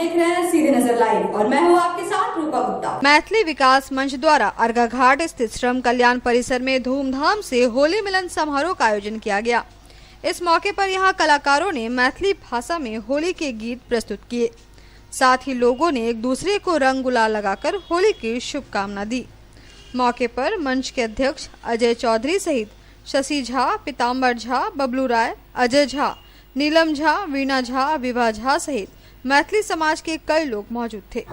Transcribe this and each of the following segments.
देख रहे हैं सीधे नजर लाइव और मैं हूँ आपके साथ रूपा गुप्ता। मैथिली विकास मंच द्वारा अर्घा घाट स्थित श्रम कल्याण परिसर में धूमधाम से होली मिलन समारोह का आयोजन किया गया। इस मौके पर यहां कलाकारों ने मैथिली भाषा में होली के गीत प्रस्तुत किए। साथ ही लोगों ने एक दूसरे को रंग गुलाल लगाकर होली की शुभकामना दी। मौके पर मंच के अध्यक्ष अजय चौधरी सहित शशि झा, पीताम्बर झा, बबलू राय, अजय झा, नीलम झा, वीणा झा, विभा झा सहित मैथिली समाज के कई लोग मौजूद थे।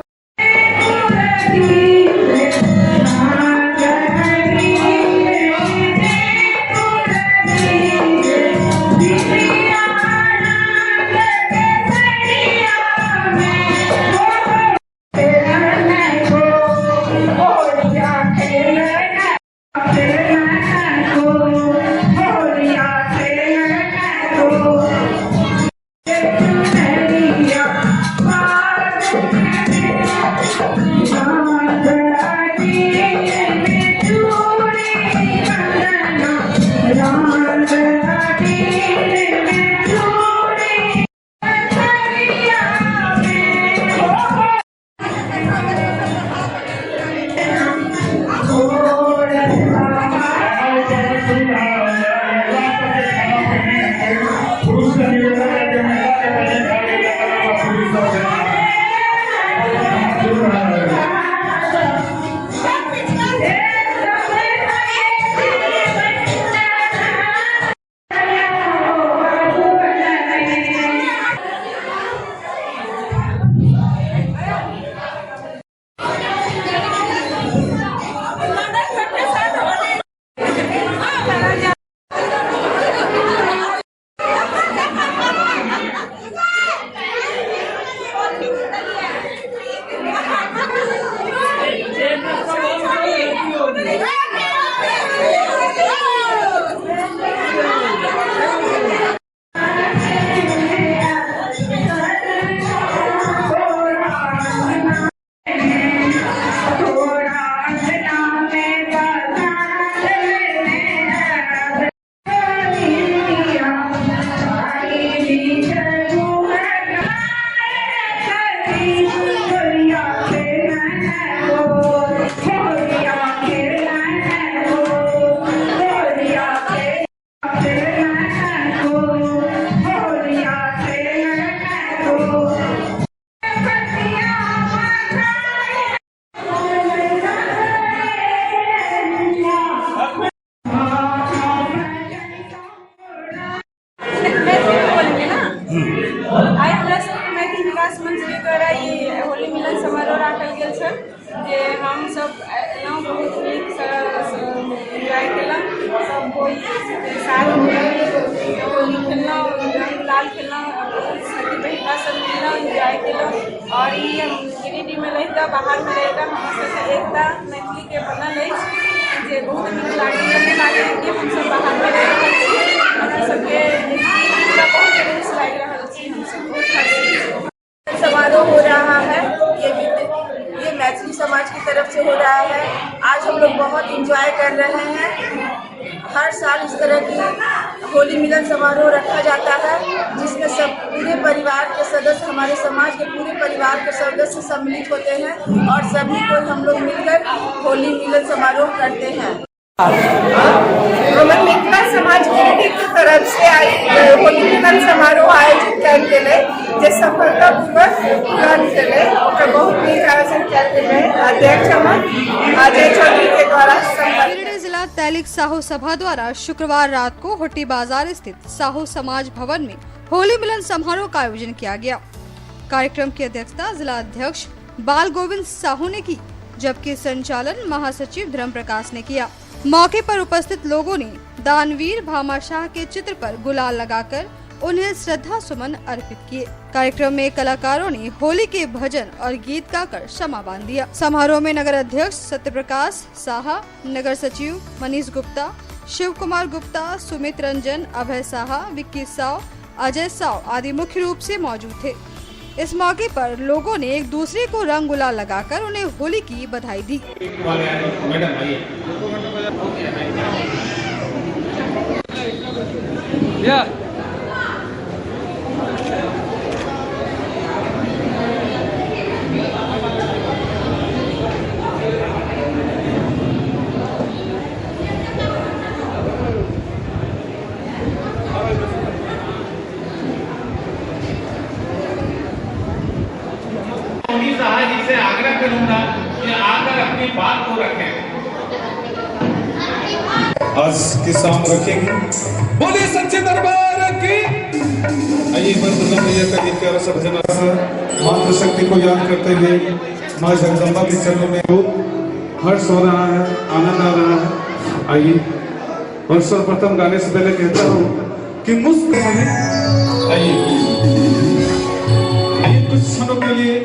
आइ हमरा सबके मैथिली विकास मंच के द्वारा ये होली मिलन समारोह राखल गेल छै जे हम सब एलहुँ बहुत नीक एंजॉय केलहुँ। सब कोई साथ होली खेललहुँ, रंग गुलाल खेललहुँ, सखी बहिना सब मिललहुँ, एंजॉय केलहुँ। और ई गिरिडीहमे रहिकऽ बाहरमे रहिकऽ हमर सबके एकता मैथिली के बनल अछि जे बहुत नीक लागैए कि हमसब बाहरमे रहि रहल छी। हमरा सबके बहुत खुश लागि रहल छी। समारोह हो रहा है, ये मैथिली समाज की तरफ से हो रहा है। आज हम लोग बहुत एंजॉय कर रहे हैं। हर साल इस तरह की होली मिलन समारोह रखा जाता है जिसमें सब पूरे परिवार के सदस्य, हमारे समाज के पूरे परिवार के सदस्य सम्मिलित होते हैं और सभी को हम लोग मिलकर होली मिलन समारोह करते हैं। हमर मिथिला समाज के तरफ से होली मिलन समारोह आयोजित कयल गेलै जे सफलतापूर्वक पूरा भेलै। ओकर बहुत नीक आयोजन कयल गेलै। अध्यक्ष हमर अजय चौधरी के द्वारा। गिरिडीह जिला तैलिक साहू सभा द्वारा शुक्रवार रात को होटी बाजार स्थित साहू समाज भवन में होली मिलन समारोह का आयोजन किया गया। कार्यक्रम की अध्यक्षता जिला अध्यक्ष बाल गोविंद साहू ने की, जबकि संचालन महासचिव धर्म प्रकाश ने किया। मौके पर उपस्थित लोगों ने दानवीर भामाशाह के चित्र पर गुलाल लगाकर उन्हें श्रद्धा सुमन अर्पित किए। कार्यक्रम में कलाकारों ने होली के भजन और गीत गाकर क्षमा बांध दिया। समारोह में नगर अध्यक्ष सत्यप्रकाश साहा, नगर सचिव मनीष गुप्ता, शिव कुमार गुप्ता, सुमित रंजन, अभय साहा, विक्की साव, अजय साव आदि मुख्य रूप से मौजूद थे। इस मौके पर लोगों ने एक दूसरे को रंग गुलाल लगाकर उन्हें होली की बधाई दी। आज की शाम रखेंगे। बोलिए सच्चे दरबार की। आइए दुर्गा मैया का ये प्यारा सा भजन मातृ शक्ति को याद करते हुए माँ जगदम्बा के चरणों में खूब हर्ष हो रहा है, आनंद आ रहा है। आइए और सर्वप्रथम गाने से पहले कहता हूँ कि मुस्कुराए। आइए कुछ क्षणों के लिए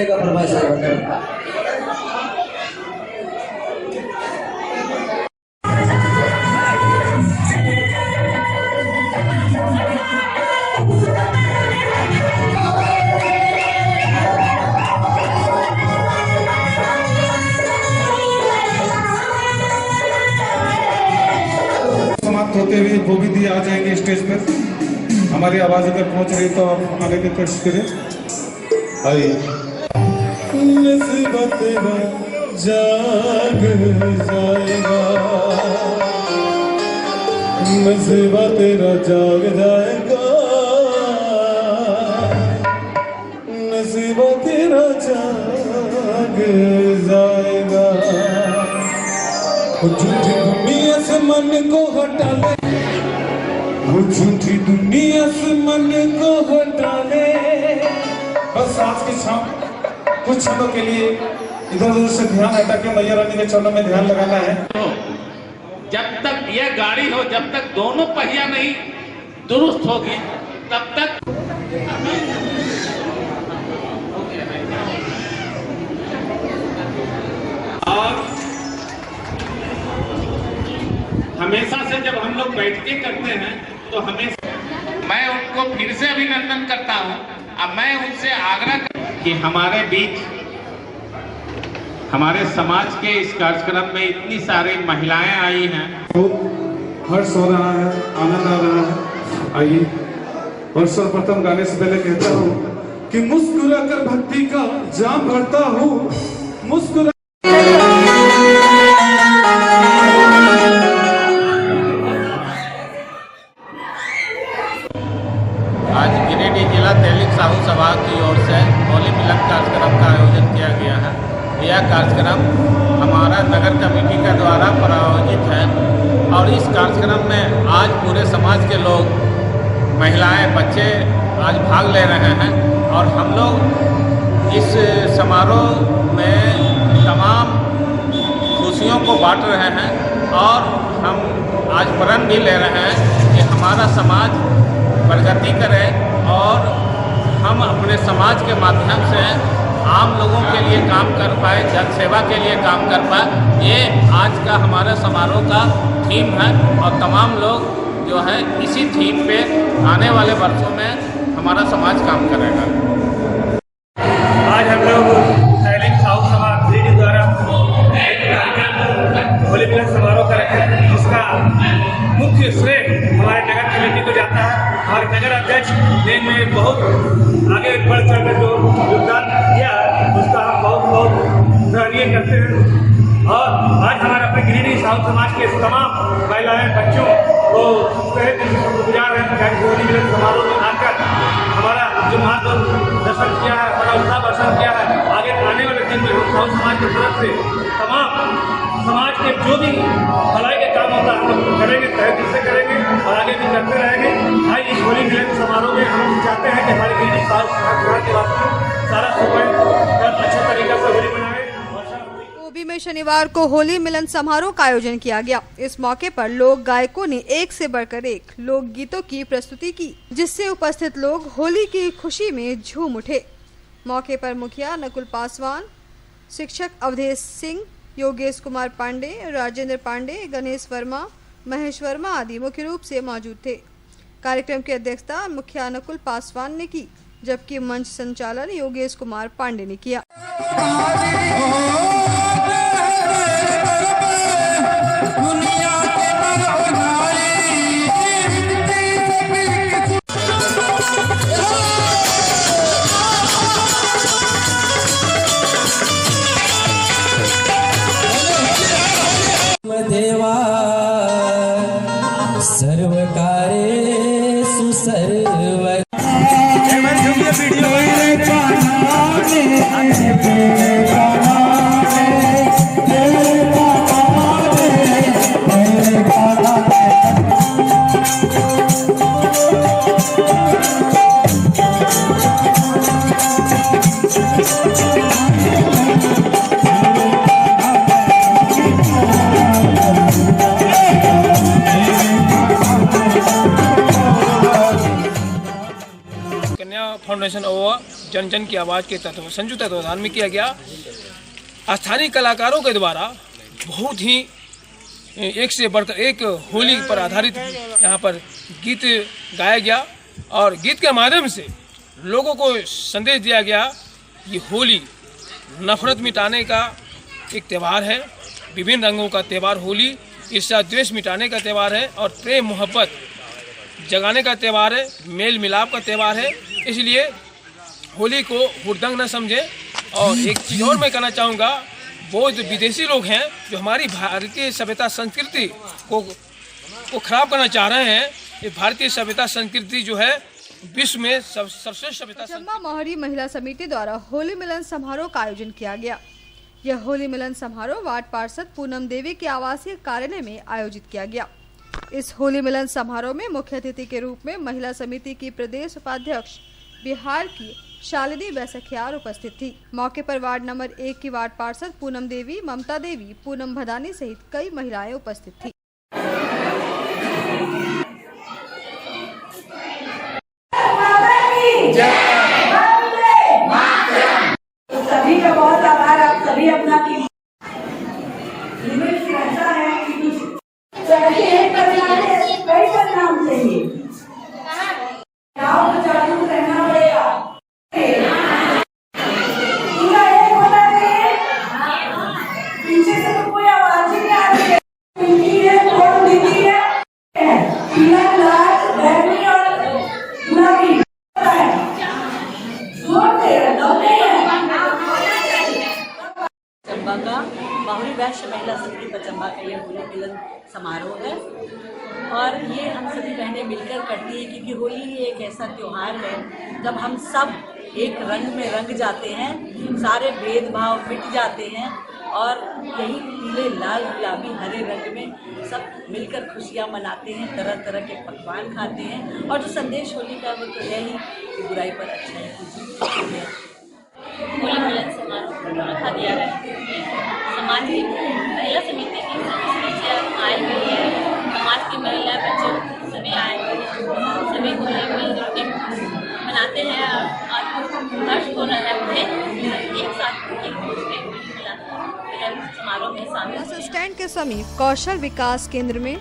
का फरमाइश है। समाप्त होते हुए वो भी दिए आ जाएंगे स्टेज पर। हमारी आवाज अगर पहुंच रही तो आप आगे की कोशिश करें। आइए। नस्बत जाग जाएगा, नस्बा तेरा जाग जाएगा, नस्बा तेरा जाग जाएगा। झूठी दुनिया से मन को हटा ले, वो झूठी दुनिया से मन को हटा ले। बस आज की शाम कुछ क्षणों के लिए इधर उधर से ध्यान हटा के मैया रानी के चरणों में ध्यान लगाना है। जब तक यह गाड़ी हो, जब तक दोनों पहिया नहीं दुरुस्त होगी, तब तक और हमेशा से जब हम लोग बैठ के करते हैं तो हमेशा मैं उनको फिर से अभिनंदन करता हूं। अब मैं उनसे आग्रह कि हमारे बीच, हमारे समाज के इस कार्यक्रम में इतनी सारी महिलाएं आई हैं, हर्ष हो रहा है, आनंद आ रहा है। आइए और सर्वप्रथम गाने से पहले कहता हूँ कि मुस्कुरा कर भक्ति का जाम भरता हूँ, मुस्कुरा तैलिक साहू सभा की ओर से होली मिलन कार्यक्रम का आयोजन किया गया है। यह कार्यक्रम हमारा नगर कमेटी के द्वारा प्रायोजित है और इस कार्यक्रम में आज पूरे समाज के लोग, महिलाएं, बच्चे आज भाग ले रहे हैं और हम लोग इस समारोह में तमाम खुशियों को बांट रहे हैं और हम आज प्रण भी ले रहे हैं कि हमारा समाज प्रगति करे और हम अपने समाज के माध्यम से आम लोगों के लिए काम कर पाए, जन सेवा के लिए काम कर पाए। ये आज का हमारा समारोह का थीम है और तमाम लोग जो है इसी थीम पे आने वाले वर्षों में हमारा समाज काम करेगा। आज हम लोग तैलिक साहू सभा द्वारा होली मिलन समारोह का रखे, जिसका मुख्य श्रेय हमारे नगर कमेटी को जाता है। हमारे नगर अध्यक्ष ने बहुत आगे बढ़ चढ़कर जो योगदान दिया उसका हम बहुत सराहनीय करते हैं। और आज हमारे अपने गिरिडीह साहू समाज के तमाम महिलाएं, बच्चों को गुजार हैं होली मिलन समारोह में आकर हमारा जो मार्गदर्शन किया है, हमारा उत्साह वर्षण किया है। आगे आने वाले दिन में हम साहू समाज की तरफ से तमाम समाज के जो भी भलाई के काम होता है हम लोग करेंगे, तहे दिल से करेंगे और आगे भी करते रहेंगे। आज इस होली मिलन समारोह में हम चाहते हैं कि हमारे गिरिडीह साहू समाज के वासी सारा समय अच्छा तरीका से होली मनाए। ओबी में शनिवार को होली मिलन समारोह का आयोजन किया गया। इस मौके पर लोक गायकों ने एक से बढ़कर एक लोकगीतों की प्रस्तुति की, जिससे उपस्थित लोग होली की खुशी में झूम उठे। मौके पर मुखिया नकुल पासवान, शिक्षक अवधेश सिंह, योगेश कुमार पांडे, राजेंद्र पांडे, गणेश वर्मा, महेश वर्मा आदि मुख्य रूप से मौजूद थे। कार्यक्रम की अध्यक्षता मुखिया नकुल पासवान ने की, जबकि मंच संचालन योगेश कुमार पांडे ने किया। देवा सर्वकारे सुसर्व फाउंडेशन और जन जन की आवाज़ के तत्व संयुक्त तत्वाधान में किया गया। स्थानीय कलाकारों के द्वारा बहुत ही एक से बढ़कर एक होली पर आधारित यहाँ पर गीत गाया गया और गीत के माध्यम से लोगों को संदेश दिया गया। ये होली नफरत मिटाने का एक त्यौहार है, विभिन्न रंगों का त्यौहार होली, ईर्ष्या द्वेष मिटाने का त्यौहार है और प्रेम मोहब्बत जगाने का त्यौहार है, मेल मिलाप का त्यौहार है। इसलिए होली को हुड़दंग न समझे। और एक चीज़ और मैं कहना चाहूँगा, वो जो विदेशी लोग हैं जो हमारी भारतीय सभ्यता संस्कृति को खराब करना चाह रहे हैं, ये भारतीय सभ्यता संस्कृति जो है विश्व में सर्वश्रेष्ठ सभ्यता। चंबा मोहरी महिला समिति द्वारा होली मिलन समारोह का आयोजन किया गया। यह होली मिलन समारोह वार्ड पार्षद पूनम देवी के आवासीय कार्यालय में आयोजित किया गया। इस होली मिलन समारोह में मुख्य अतिथि के रूप में महिला समिति की प्रदेश उपाध्यक्ष बिहार की शालिनी बैसखियार उपस्थित थी। मौके पर वार्ड नंबर 1 की वार्ड पार्षद पूनम देवी, ममता देवी, पूनम भदानी सहित कई महिलाएं उपस्थित थी। सभी का बहुत आभार। आप सभी अपना कई परिणाम चाहिए, गाँव को जागरूक रहना पड़ेगा, पूरा एक होना चाहिए। पीछे से तो कोई आवाज ही नहीं आ रही है, वोट दीदी है, पीला लाल बैगनी और गुलाबी चंबा का बाहुरी वैश्य महिला समिति पर चंबा का ये होली मिलन समारोह है और ये हम सभी बहनें मिलकर करती है कि क्योंकि होली ही एक ऐसा त्यौहार है जब हम सब एक रंग में रंग जाते हैं, सारे भेदभाव मिट जाते हैं और यही पीले लाल गुलाबी हरे रंग में सब मिलकर खुशियाँ मनाते हैं, तरह तरह के पकवान खाते हैं और जो संदेश होली का वो तो है ही कि बुराई पर अच्छाई की जीत है। होली मिलन समारोह रखा दिया है। समाज की महिला समिति की सदस्य आए हुए हैं, समाज की महिला बच्चे सभी आए हुए हैं, सभी होली मिलजुल के मनाते हैं और हर्ष हो रहा है एक साथ एक दूसरे मिलन समारोह में शामिल। बस स्टैंड के समीप कौशल विकास केंद्र में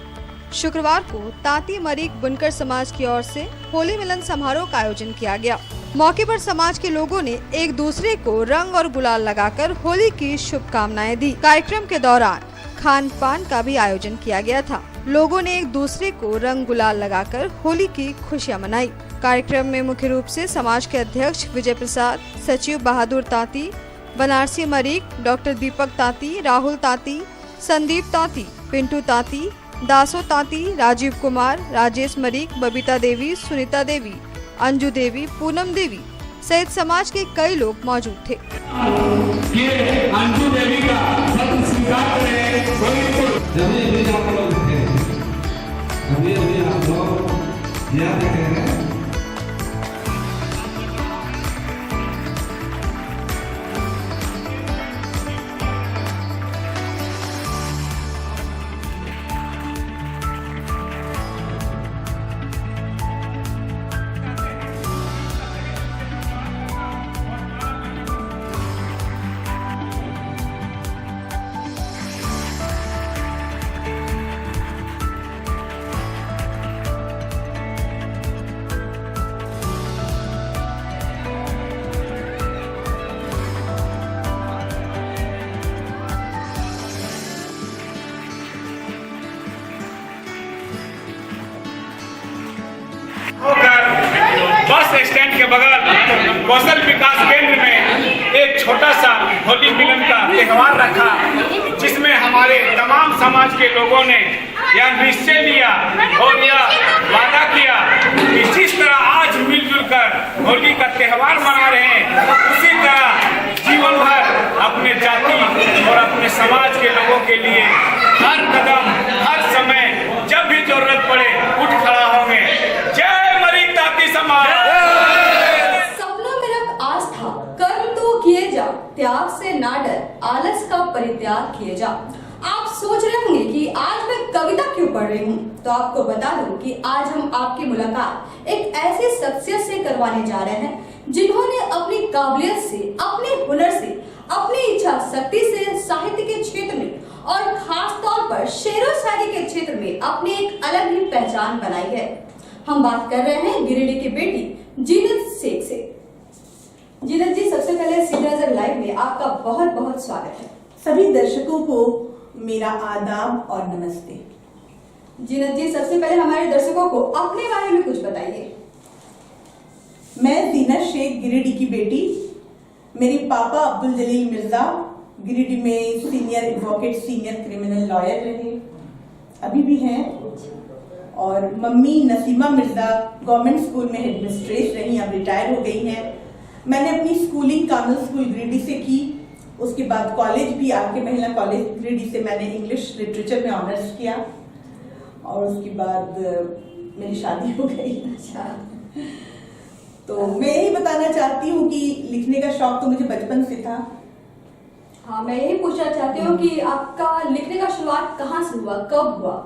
शुक्रवार को तांती मरीक बुनकर समाज की ओर से होली मिलन समारोह का आयोजन किया गया। मौके पर समाज के लोगों ने एक दूसरे को रंग और गुलाल लगाकर होली की शुभकामनाएं दी। कार्यक्रम के दौरान खान पान का भी आयोजन किया गया था। लोगों ने एक दूसरे को रंग गुलाल लगाकर होली की खुशियां मनाई। कार्यक्रम में मुख्य रूप से समाज के अध्यक्ष विजय प्रसाद, सचिव बहादुर तांती, बनारसी मरीक डॉक्टर दीपक तांती, राहुल तांती, संदीप तांती, पिंटू तांती, दासो तांती, राजीव कुमार, राजेश मरीक, बबीता देवी, सुनीता देवी, अंजू देवी, पूनम देवी सहित समाज के कई लोग मौजूद थे। अंजू देवी का पद स्वीकार करें। अभी आप लोग याद करें। बस स्टैंड के बगल कौशल विकास केंद्र में एक छोटा सा होली मिलन का त्यौहार रखा, जिसमें हमारे तमाम समाज के लोगों ने यह निश्चय लिया और यह वादा किया कि जिस तरह आज मिलजुल कर होली का त्यौहार मना रहे हैं, उसी तरह जीवन भर अपने जाति और अपने समाज के लोगों के लिए हर कदम हर समय जब भी जरूरत पड़े उठ खड़ा होंगे। जय मरीक तांती समाज। सपनों में रख आस्था, कर्म तो किए जा, त्याग से ना डर, आलस का परित्याग किए जा। आप सोच रहे होंगे कि आज मैं कविता क्यों पढ़ रही हूँ, तो आपको बता दूं कि आज हम आपकी मुलाकात एक ऐसी शख्सियत से करवाने जा रहे हैं जिन्होंने अपनी काबिलियत से, अपने हुनर से, अपनी इच्छा शक्ति से साहित्य के क्षेत्र में और खास तौर पर शेरो शायरी के क्षेत्र में अपनी एक अलग ही पहचान बनाई है। हम बात कर रहे हैं गिरिडीह की बेटी जीनत शेख से। जीनत जी, सबसे पहले सीधी नजर लाइव में आपका बहुत बहुत स्वागत है। सभी दर्शकों को मेरा आदाब और नमस्ते। जीनत जी, सबसे पहले हमारे दर्शकों को अपने बारे में कुछ बताइए। मैं जीनत शेख, गिरिडीह की बेटी। मेरे पापा अब्दुल जलील मिर्जा गिरिडीह में senior advocate, senior criminal lawyer रहे, अभी भी हैं। और mummy Nasima Mirza government school में हेडमिस्ट्रेस रही, अब रिटायर हो गई हैं। मैंने अपनी स्कूलिंग कानल स्कूल गिरिडीह से की। उसके बाद कॉलेज भी आके महिला कॉलेज गिरिडीह से मैंने इंग्लिश लिटरेचर में ऑनर्स किया और उसके बाद मेरी शादी हो गई। अच्छा, तो मैं यही बताना चाहती हूँ कि लिखने का शौक तो मुझे बचपन से था। हाँ, मैं यही पूछना चाहती हूँ कि आपका लिखने का शुरुआत कहाँ से हुआ, कब हुआ?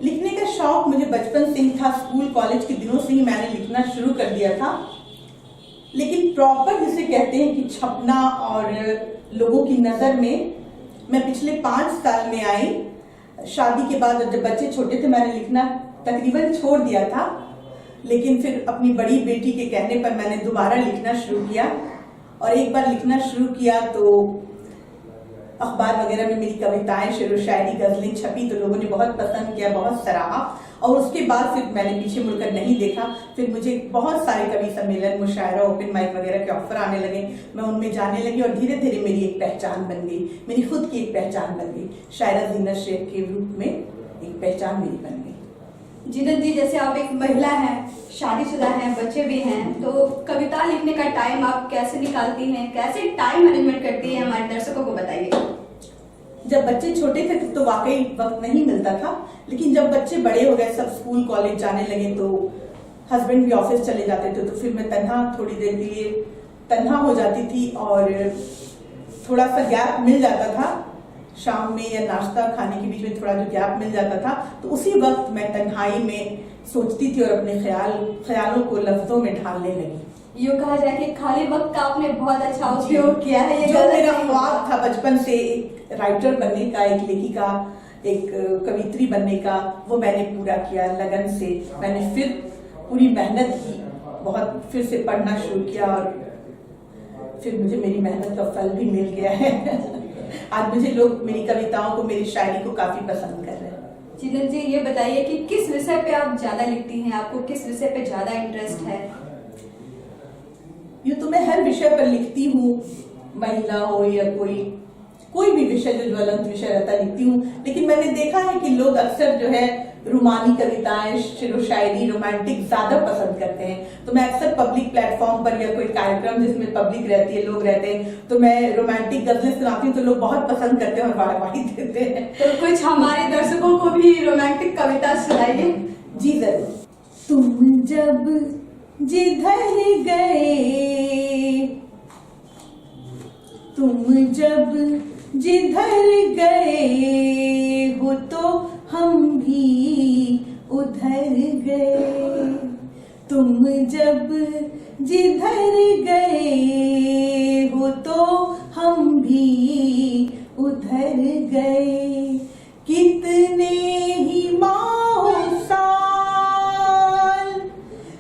लिखने का शौक मुझे बचपन से ही था। स्कूल कॉलेज के दिनों से ही मैंने लिखना शुरू कर दिया था, लेकिन प्रॉपर जिसे कहते हैं कि छपना और लोगों की नजर में मैं पिछले 5 साल में आई। शादी के बाद जब बच्चे छोटे थे मैंने लिखना तकरीबन छोड़ दिया था, लेकिन फिर अपनी बड़ी बेटी के कहने पर मैंने दोबारा लिखना शुरू किया। और एक बार लिखना शुरू किया तो अखबार वगैरह में मेरी कविताएं, शेरो शायरी, गजलें छपी तो लोगों ने बहुत पसंद किया, बहुत सराहा। और उसके बाद फिर मैंने पीछे मुड़कर नहीं देखा। फिर मुझे बहुत सारे कवि सम्मेलन, मुशायरा, ओपन माइक वगैरह के ऑफर आने लगे। मैं उनमें जाने लगी और धीरे धीरे मेरी एक पहचान बन गई, मेरी खुद की एक पहचान बन गई। शायरा जीनत शेख के रूप में एक पहचान मेरी बन गई। जीनत जी, जैसे आप एक महिला हैं, शादीशुदा हैं, बच्चे भी हैं, तो कविता लिखने का टाइम आप कैसे निकालती हैं, कैसे टाइम मैनेजमेंट करती हैं, हमारे दर्शकों को बताइए। जब बच्चे छोटे थे तो वाकई वक्त नहीं मिलता था, लेकिन जब बच्चे बड़े हो गए, सब स्कूल कॉलेज जाने लगे, तो हस्बैंड भी ऑफिस चले जाते थे, तो फिर मैं तन्हा थोड़ी देर के लिए तन्हा हो जाती थी और थोड़ा सा गैप मिल जाता था शाम में या नाश्ता खाने के बीच में, थोड़ा जो गैप मिल जाता था, तो उसी वक्त मैं तन्हाई में सोचती थी और अपने ख्यालों को लफ्जों में ढालने लगी। यूँ कहा जाए कि खाली वक्त का आपने बहुत अच्छा उपयोग किया है। ये जो मेरा ख्वाब था बचपन से एक राइटर बनने का, एक लेखिका, एक कवित्री बनने का, वो मैंने पूरा किया लगन से। मैंने फिर पूरी मेहनत की, बहुत फिर से पढ़ना शुरू किया और फिर मुझे मेरी मेहनत का फल भी मिल गया है। आज मुझे लोग मेरी कविताओं को, मेरी शायरी को काफी पसंद कर रहे हैं। जीनत जी, ये बताइए कि किस विषय पे आप ज्यादा लिखती हैं, आपको किस विषय पे ज्यादा इंटरेस्ट है? यूँ तो मैं हर विषय पर लिखती हूँ, महिला हो या कोई भी विषय जो ज्वलंत विषय रहता लिखती हूँ, लेकिन मैंने देखा है कि लोग अक्सर जो है रूमानी कविताएं, शेरो शायरी, रोमांटिक ज्यादा पसंद करते हैं। तो मैं अक्सर पब्लिक प्लेटफॉर्म पर या कोई कार्यक्रम जिसमें पब्लिक रहती है, लोग रहते हैं, तो मैं रोमांटिक गजलें सुनाती हूँ, तो लोग बहुत पसंद करते हैं और वाहवाही देते हैं। तो कुछ हमारे दर्शकों को भी रोमांटिक कविता सुनाइए। जी जरूर। तुम जब जिधर गए, तुम जब जिधर गए हो तो हम भी उधर गए। तुम जब जिधर गए हो तो हम भी उधर गए। कितने ही माहों साल,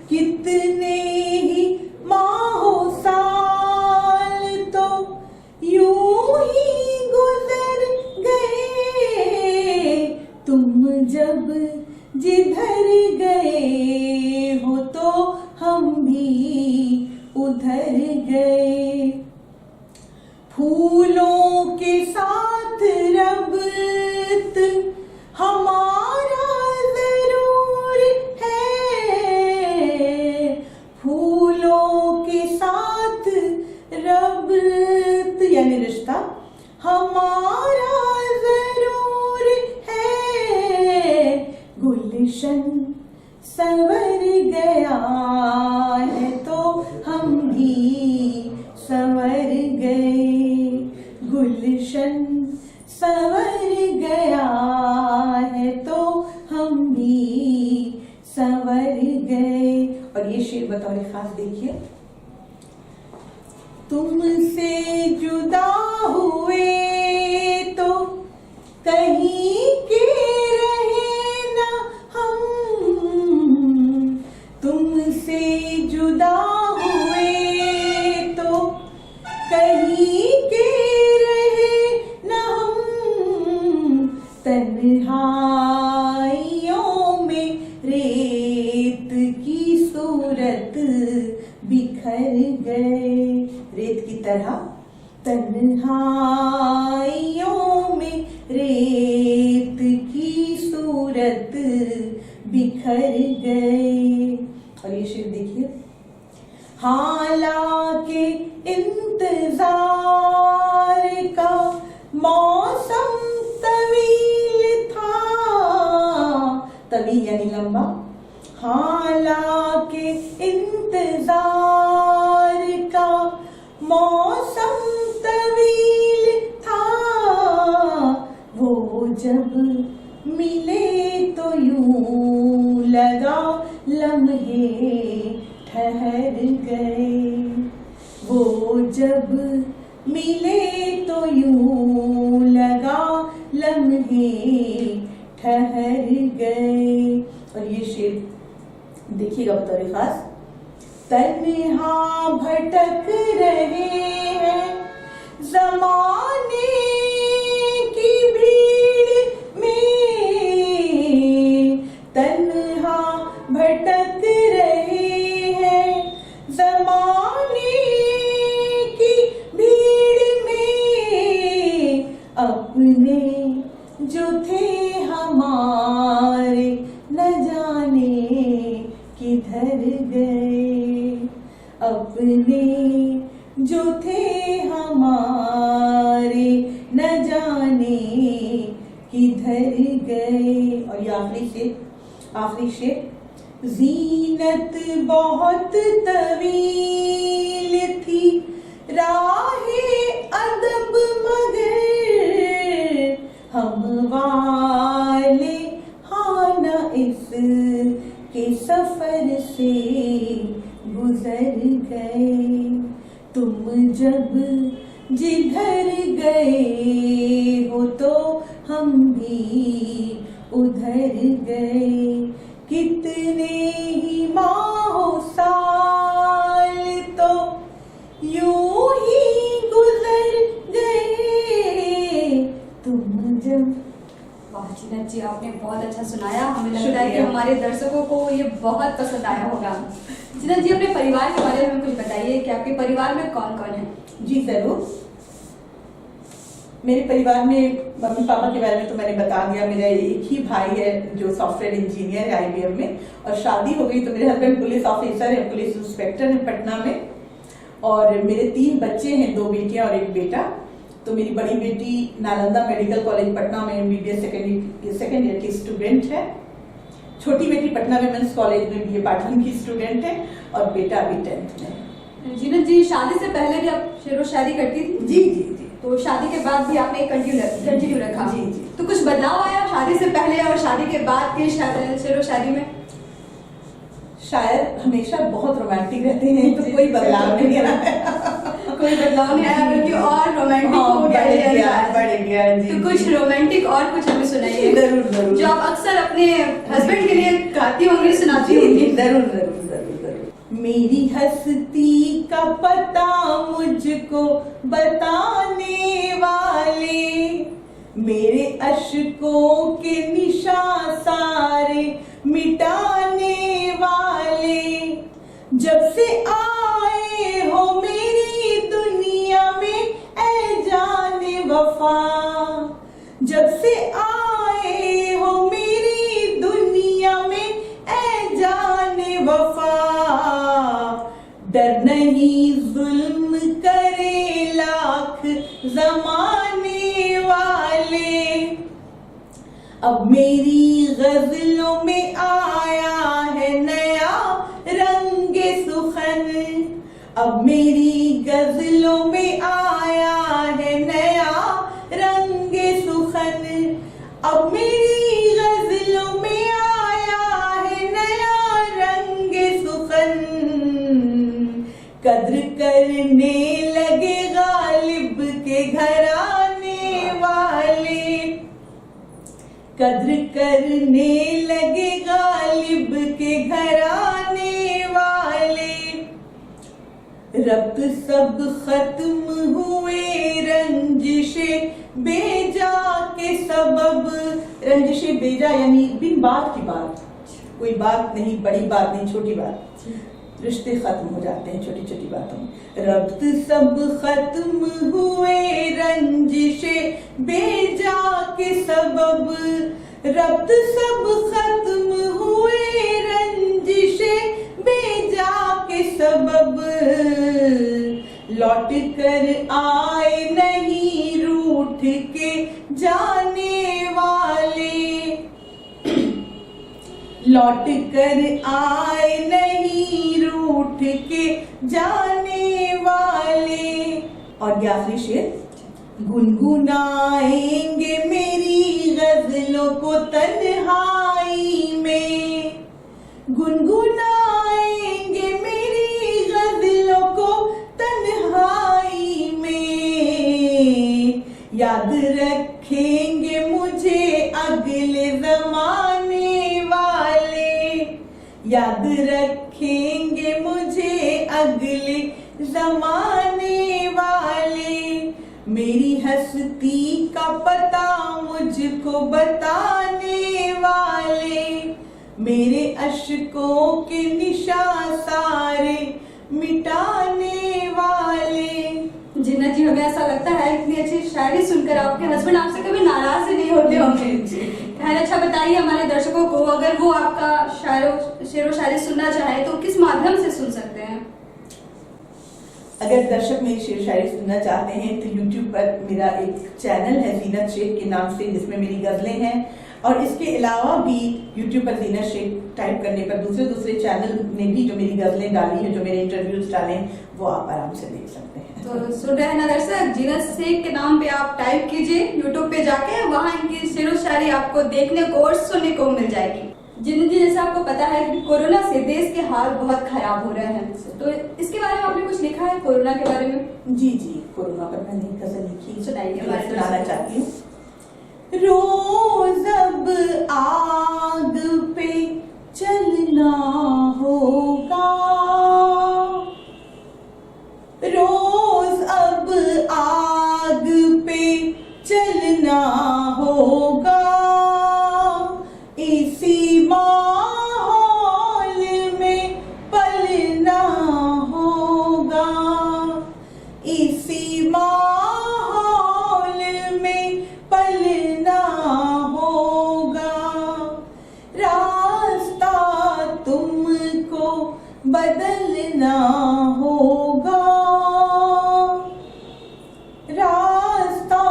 कितने ही माहों साल तो यूं ही गुजर गए। तुम जब जिधर गए हो तो हम भी उधर गए। फूलों के साथ रब्त हमारा जरूर है, फूलों के साथ रब्त यानी रिश्ता हमारा जरूर है। गुलशन संवर गया है तो हम भी संवर गए। गुलशन संवर गया है तो हम भी संवर गए। और ये शेर बतौर खास देखिए। तुमसे जुदा हुए तो कहीं के रहे ना हम। तुमसे जुदा हुए तो कहीं के रहे ना हम। तन्हाइयों में रेत की सूरत बिखर गए। रेत की तरह तन्हाइयों में रेत की सूरत बिखर गए। और ये शेर देखिए। हालांकि इंतजार का मौसम तवील था, तवील यानी लंबा। हालांकि इंतजार का मौसम तवील था, वो जब मिले तो यूं लगा लम्हे ठहर गए। वो जब मिले तो यूं लगा लम्हे ठहर गए। और ये शेर देखिएगा बतौर खास। तन्हा भटक रहे हैं जमाने की भीड़ में। तन्हा भटक रहे हैं जमाने की भीड़ में। अपने जो थे हमारे न जाने गए, अपने जो थे हमारे न जाने किधर गए। और ये आखिरी शेर, जीनत बहुत तवील थी राहे अदब मगर हम वाले हाना इस के सफर से गुजर गए। तुम जब जिधर गए हो तो हम भी उधर गए। कितने ही माह साल तो यूं ही गुजर गए। तुम जब वाह जीनत जी, आपने बहुत अच्छा सुनाया। हमें लगता है कि हमारे दर्शकों को ये बहुत पसंद आया होगा। जीनत जी, अपने परिवार के बारे में कुछ बताइए कि आपके परिवार में कौन कौन है? जी जरूर। मेरे परिवार में मम्मी पापा के बारे में तो मैंने बता दिया। मेरा एक ही भाई है जो सॉफ्टवेयर इंजीनियर है IBM में, और शादी हो गई। तो मेरे हस्बैंड पुलिस ऑफिसर है, पुलिस इंस्पेक्टर है पटना में। और मेरे 3 बच्चे हैं, 2 बेटियां और 1 बेटा। तो मेरी बड़ी बेटी नालंदा मेडिकल कॉलेज पटना में MBBS सेकेंड ईयर की स्टूडेंट है। छोटी बेटी पटना विमेंस कॉलेज में BA पाठन की स्टूडेंट है, और बेटा अभी 10th में। जीनत जी, शादी से पहले भी आप शेरो शायरी करती थी? जी जी जी। तो शादी के बाद भी आपने कंटिन्यू रखा? जी जी। तो कुछ बदलाव आया शादी से पहले और शादी के बाद के शेरो शायरी में? शायर हमेशा बहुत रोमांटिक रहते हैं, तो कोई बदलाव नहीं आया। कोई बदलाव नहीं आया, बल्कि और रोमांटिक हो गया। बढ़ गया जी। तो कुछ रोमांटिक और कुछ हमें सुनाइए। जरूर जरूर। जो आप अक्सर अपने हस्बैंड के लिए गाती होंगी, सुनाती होंगी। जरूर जरूर जरूर जरूर। मेरी हस्ती का पता मुझको बताने वाले, मेरे अश्कों के निशान सारे मिटाने वाले, जब से आए हो मेरी दुनिया में ऐ जाने वफा, जब से आए हो मेरी दुनिया में ऐ जाने वफा, डर नहीं जुल्म करे लाख जमाने वाले। अब मेरी गजलों में आया है नया रंगे सुखन, अब मेरी गजलों में आया है नया रंगे सुखन, अब मेरी गजलों में आया है नया रंगे सुखन। कद्र करने लगे गालिब के घराने वाले, कद्र करने लगे गालिब के घराने वाले। रब्त सब खत्म हुए रंजिशे बेजा के सबब, रंजिशे बेजा यानी बिन बात की बात, कोई बात नहीं, बड़ी बात नहीं, छोटी बात, रिश्ते खत्म हो जाते हैं छोटी छोटी बातों में। रब्त सब खत्म हुए रंजिशे बेजा के सबब, रब्त सब खत्म हुए रंजिशे बेजा के सबब। लौट कर आए नहीं रूठ के जाने वाले, लौट कर आए नहीं रूठ के जाने वाले। और ये आखिरी शेर, गुनगुनाएंगे मेरी गजलों को तन्हाई में, गुनगुनाएंगे मेरी गजलों को तन्हाई में। याद रखेंगे मुझे अगले जमाने वाले, याद रखेंगे मुझे अगले जमाने वाले। मेरी हस्ती का पता मुझको बताने वाले, मेरे अश्कों के निशान सारे मिटाने वाले। जिन्नत जी, हमें ऐसा लगता है इतनी अच्छी शायरी सुनकर आपके हस्बैंड आपसे कभी नाराज ही नहीं होते होंगे। खैर अच्छा बताइए हमारे दर्शकों को, अगर वो आपका शेरो शायरी सुनना चाहे तो किस माध्यम से सुन सकते हैं? अगर दर्शक मेरी शेर शायरी सुनना चाहते हैं तो YouTube पर मेरा एक चैनल है जीनत शेख के नाम से, जिसमें मेरी गजलें हैं। और इसके अलावा भी YouTube पर जीनत शेख टाइप करने पर दूसरे चैनल में भी जो मेरी गजलें डाली हैं, जो मेरे इंटरव्यूज डाले हैं, वो आप आराम से देख सकते हैं। तो सुन रहे हैं ना दर्शक, जीनत शेख के नाम पे आप टाइप कीजिए YouTube पे जाके, वहाँ इनकी शेरो शायरी आपको देखने को और सुनने को मिल जाएगी। जीनत जी, जैसा आपको पता है कि कोरोना से देश के हाल बहुत खराब हो रहे हैं, तो इसके बारे में आपने कुछ लिखा है कोरोना के बारे में? जी, कोरोना पर मैंने एक गजल लिखी, सुनाइए। सुनाना चाहती हूँ। रोज अब आग पे चलना होगा, रोज अब आग पे चलना होगा, इसी माहौल में पलना होगा, इसी माहौल में पलना होगा, रास्ता तुमको बदलना होगा, रास्ता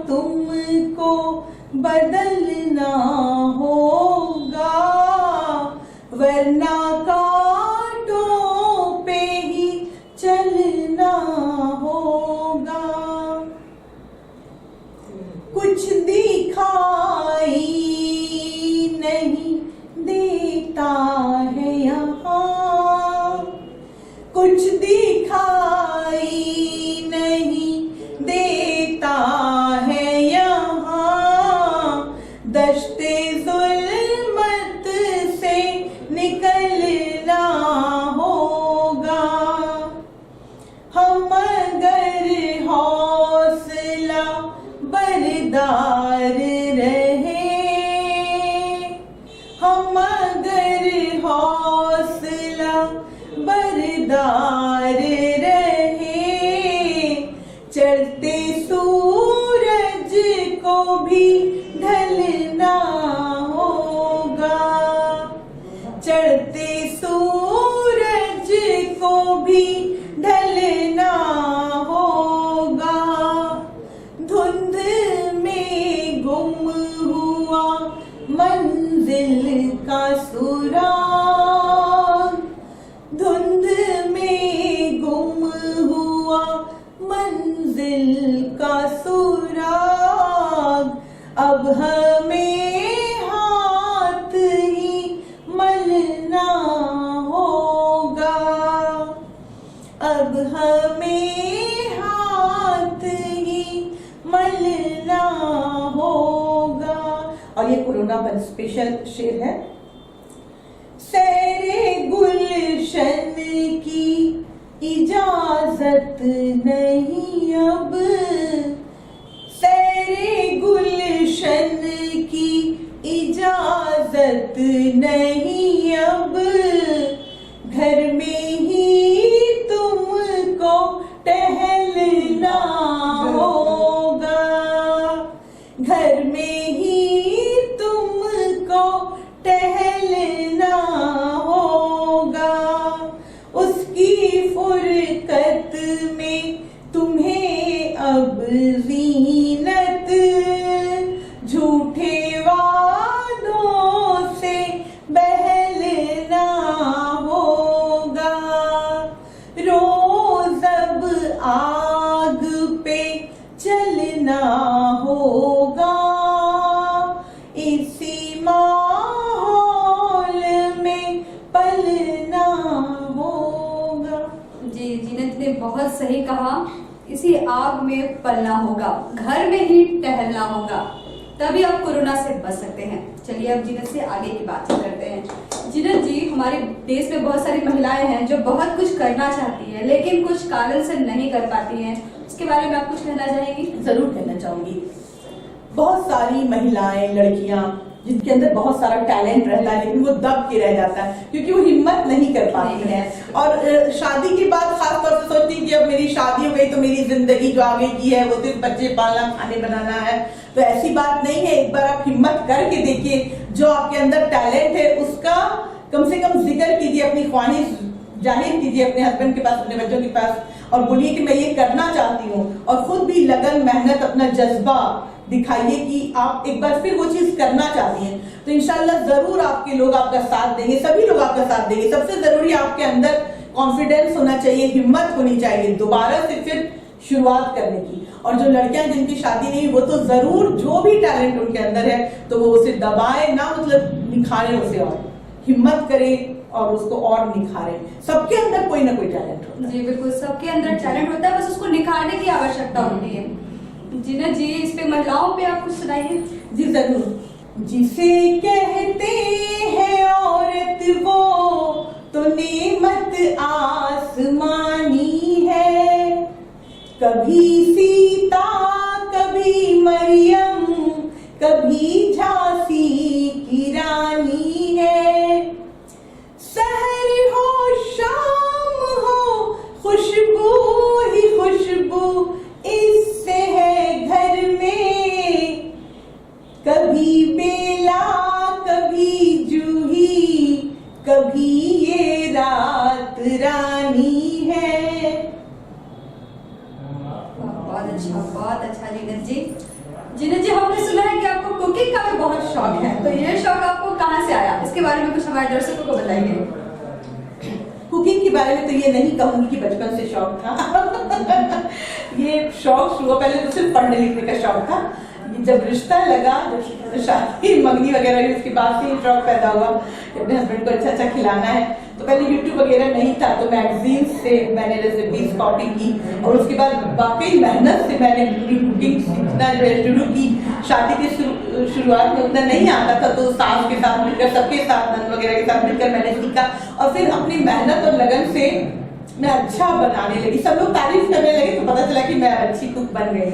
तुमको बदलना होगा, वरना कांटों पे ही चलना होगा। कुछ दिखाई नहीं देता है यहाँ, कुछ दिखाई नहीं देता है यहाँ, दश्ते जुल्मत से निकलना होगा, हम अगर हौसला बरदार रहे, हम अगर हौसला बरदार रहे, चढ़ते सूरज को भी ढलना होगा, चढ़ते सूरज को भी ढलना होगा, धुंध में गुम हुआ मंजिल का सुराग, धुंध में गुम हुआ मंजिल का सुराग, अब हमें हाथ ही मलना होगा, अब हमें हाथ ही मलना होगा। और ये कोरोना पर स्पेशल शेर है। सैरे गुलशन की इजाजत नहीं अब, सैरे गुलशन की इजाजत नहीं अब, घर में ही तुमको टहलना होगा, घर में ही तुमको टहलना होगा, उसकी फुरकत में तुम्हें अब ज़ीनत झूठे वादों से बहलना होगा, रोज अब आग पे चलना होगा, इसी माहौल में पलना होगा। जी, जीनत ने बहुत सही कहा, इसी आग में पलना होगा, घर में ही टहलना होगा, तभी आप कोरोना से बच सकते हैं। चलिए अब जीनत से आगे की बात करते हैं। जीनत जी, हमारे देश में बहुत सारी महिलाएं हैं जो बहुत कुछ करना चाहती है लेकिन कुछ कारण से नहीं कर पाती हैं, उसके बारे में आप कुछ कहना चाहेंगी? जरूर कहना चाहूंगी। बहुत सारी महिलाएं, लड़कियां जिनके अंदर बहुत सारा टैलेंट रहता है लेकिन वो दब के रह जाता है क्योंकि वो हिम्मत नहीं कर पाती है। और और शादी के बाद खास तौर से सोचती कि अब मेरी शादी हो गई तो मेरी जिंदगी जो आगे की है वो सिर्फ बच्चे पालना, खाने बनाना है। तो ऐसी बात नहीं है। एक बार आप हिम्मत करके देखिए, जो आपके अंदर टैलेंट है उसका कम से कम जिक्र कीजिए, अपनी ख्वाहिश जाहिर कीजिए अपने हस्बैंड के पास, अपने बच्चों के पास, और बोलिए कि मैं ये करना चाहती हूँ। और खुद भी लगन, मेहनत, अपना जज्बा दिखाइए कि आप एक बार फिर वो चीज करना चाहती हैं। तो इंशाल्लाह जरूर आपके लोग आपका साथ देंगे, सभी लोग आपका साथ देंगे। सबसे जरूरी आपके अंदर कॉन्फिडेंस होना चाहिए, हिम्मत होनी चाहिए दोबारा से फिर शुरुआत करने की। और जो लड़कियां जिनकी शादी नहीं, वो तो जरूर जो भी टैलेंट उनके अंदर है तो वो उसे दबाए ना, मतलब निखारे उसे, और हिम्मत करे और उसको और निखारे। सबके अंदर कोई ना कोई टैलेंट होता है। जी बिल्कुल, सबके अंदर टैलेंट होता है, बस उसको निखारने की आवश्यकता होती है। जीना जी, इस पे महिलाओं पे आप कुछ सुनाइए। जी जरूर। जिसे कहते हैं औरत वो तो नेमत आसमानी है, कभी सीता, कभी मरियम, कभी झांसी की रानी है। सहर हो शाम हो, खुशबू ही खुशबू इससे है घर में, कभी बेला, कभी जूही, कभी ये रात रानी है। बहुत अच्छा जीनत जी। जीनत जी, हमने सुना है कि आपको कुकिंग का भी बहुत शौक है, तो ये शौक आपको कहाँ से आया? इसके बारे में कुछ हमारे दर्शकों को बताइए। कुकिंग के बारे में तो ये नहीं कहूंगी कि बचपन से शौक था। ये शौक शुरू पहले तो सिर्फ पढ़ने लिखने का शौक था। जब रिश्ता लगा, जब शादी मंगनी वगैरह हुई, उसके बाद से शौक पैदा हुआ कि अपने हस्बैंड को अच्छा अच्छा खिलाना है। तो पहले यूट्यूब वगैरह नहीं था, तो मैगजीन से मैंने रेसिपीज कॉपी की, और उसके बाद वाकई मेहनत से मैंने कुकिंग सीखना शुरू की। शादी की शुरुआत में उतना नहीं आता था, तो सास के साथ मिलकर, सबके साथ, नंद वगैरह के साथ मिलकर मैंने सीखा, और फिर अपनी मेहनत और लगन से मैं अच्छा बनाने लगी। सब लोग तारीफ करने लगे तो पता चला कि मैं अच्छी कुक बन गई,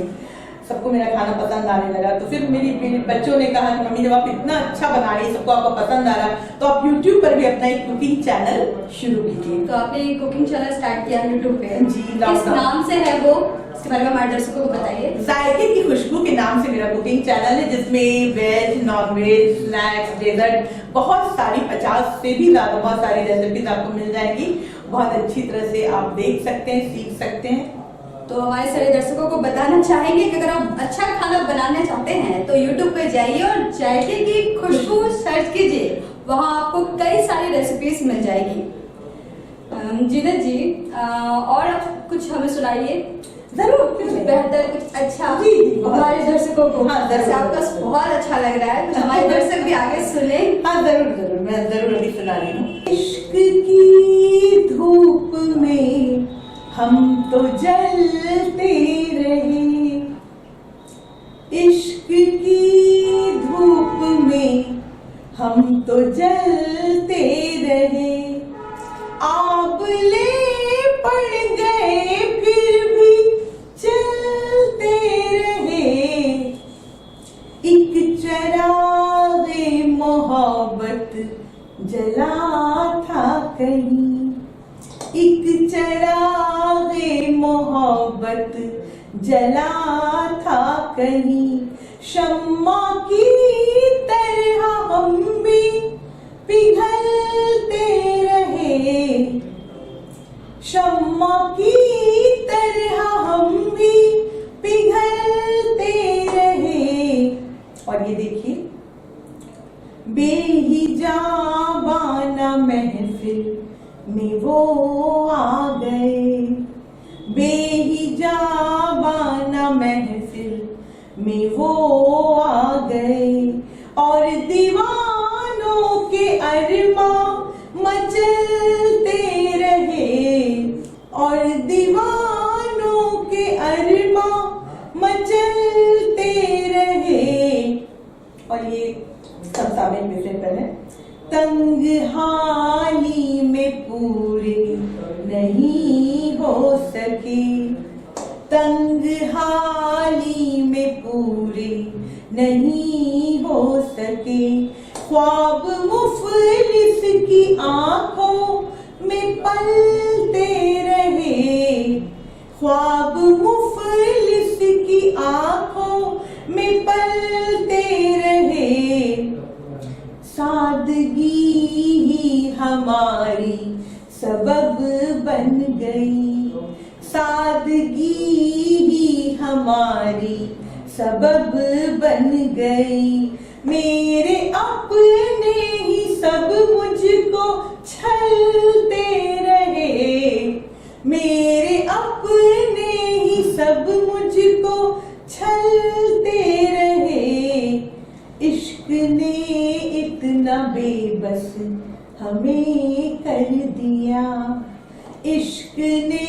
सबको मेरा खाना पसंद आने लगा। तो फिर मेरे बच्चों ने कहा कि मम्मी जब आप इतना अच्छा बना रही है, सबको आपको पसंद आ रहा, तो आप YouTube पर भी अपना एक कुकिंग चैनल शुरू कीजिए। तो आपने कुकिंग चैनल स्टार्ट किया YouTube पे? जी। किस नाम से है वो? इसके बारे में हमारे दर्शकों को बताइए। जायके की खुशबू के नाम से मेरा कुकिंग चैनल है, जिसमें veg, non veg, snacks, dessert, बहुत सारी 50 से भी ज्यादा बहुत सारी रेसिपीज आपको मिल जाएगी। बहुत अच्छी तरह से आप देख सकते हैं, सीख सकते हैं। तो हमारे सारे दर्शकों को बताना चाहेंगे कि अगर आप अच्छा खाना बनाना चाहते हैं तो YouTube पे जाइए और जायके की खुशबू सर्च कीजिए, वहाँ आपको कई सारी रेसिपीज मिल जाएगी। जीनत जी, और आप कुछ हमें सुनाइए। जरूर, कुछ बेहतर, कुछ अच्छा जी, हमारे दर्शकों को। हाँ, जैसे आपका बहुत अच्छा लग रहा है, कुछ हमारे दर्शक भी आगे सुने। हाँ जरूर जरूर, मैं जरूर अभी सुना रही हूँ। इश्क की धूप में हम तो जलते रहे, इश्क की धूप में हम तो जलते रहे, आबले पड़ गए फिर भी चलते रहे, एक चरागे मोहब्बत जला था कहीं, एक चरागे मोहब्बत जला था कहीं, शम्मा की तरह हम भी पिघलते रहे, शम्मा की तरह हम भी पिघलते रहे। और ये देखिए, बेहिजाबाना महफिल में वो आ गए, बेहिजाबाना महफिल में वो आ गए, और दीवानों के अरमा मचलते रहे, और दीवानों के अरमा मचलते रहे। और ये सब साबित में से पहले, तंग हाली में पूरे नहीं हो सके, तंग हाली में पूरे नहीं हो सके, ख्वाब मुफलिस की आंखों में पलते रहे, ख्वाब मुफलिस की आंखों में पलते रहे, सादगी ही हमारी सबब बन गई, सादगी ही हमारी सबब बन गई, मेरे अपने ही सब मुझको छलते रहे, मेरे अपने ही सब मुझको छलते रहे, इश्क ने इतना बेबस हमें कर दिया, इश्क ने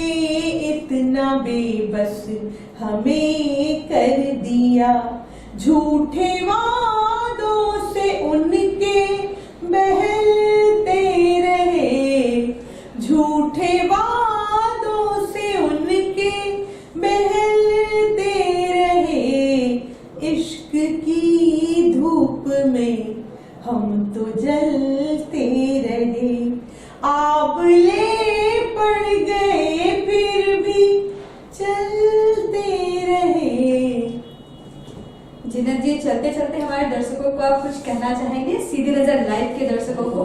इतना बेबस हमें कर दिया, झूठे वादों से उनके बहलते रहे, झूठे वादों से उनके बहलते रहे, इश्क की धूप में हम तो जलते रहे, आबले पड़ गए फिर भी चलते रहे। जिन्नत जी, चलते चलते हमारे दर्शकों को आप कुछ कहना चाहेंगे? सीधी नजर लाइव के दर्शकों को।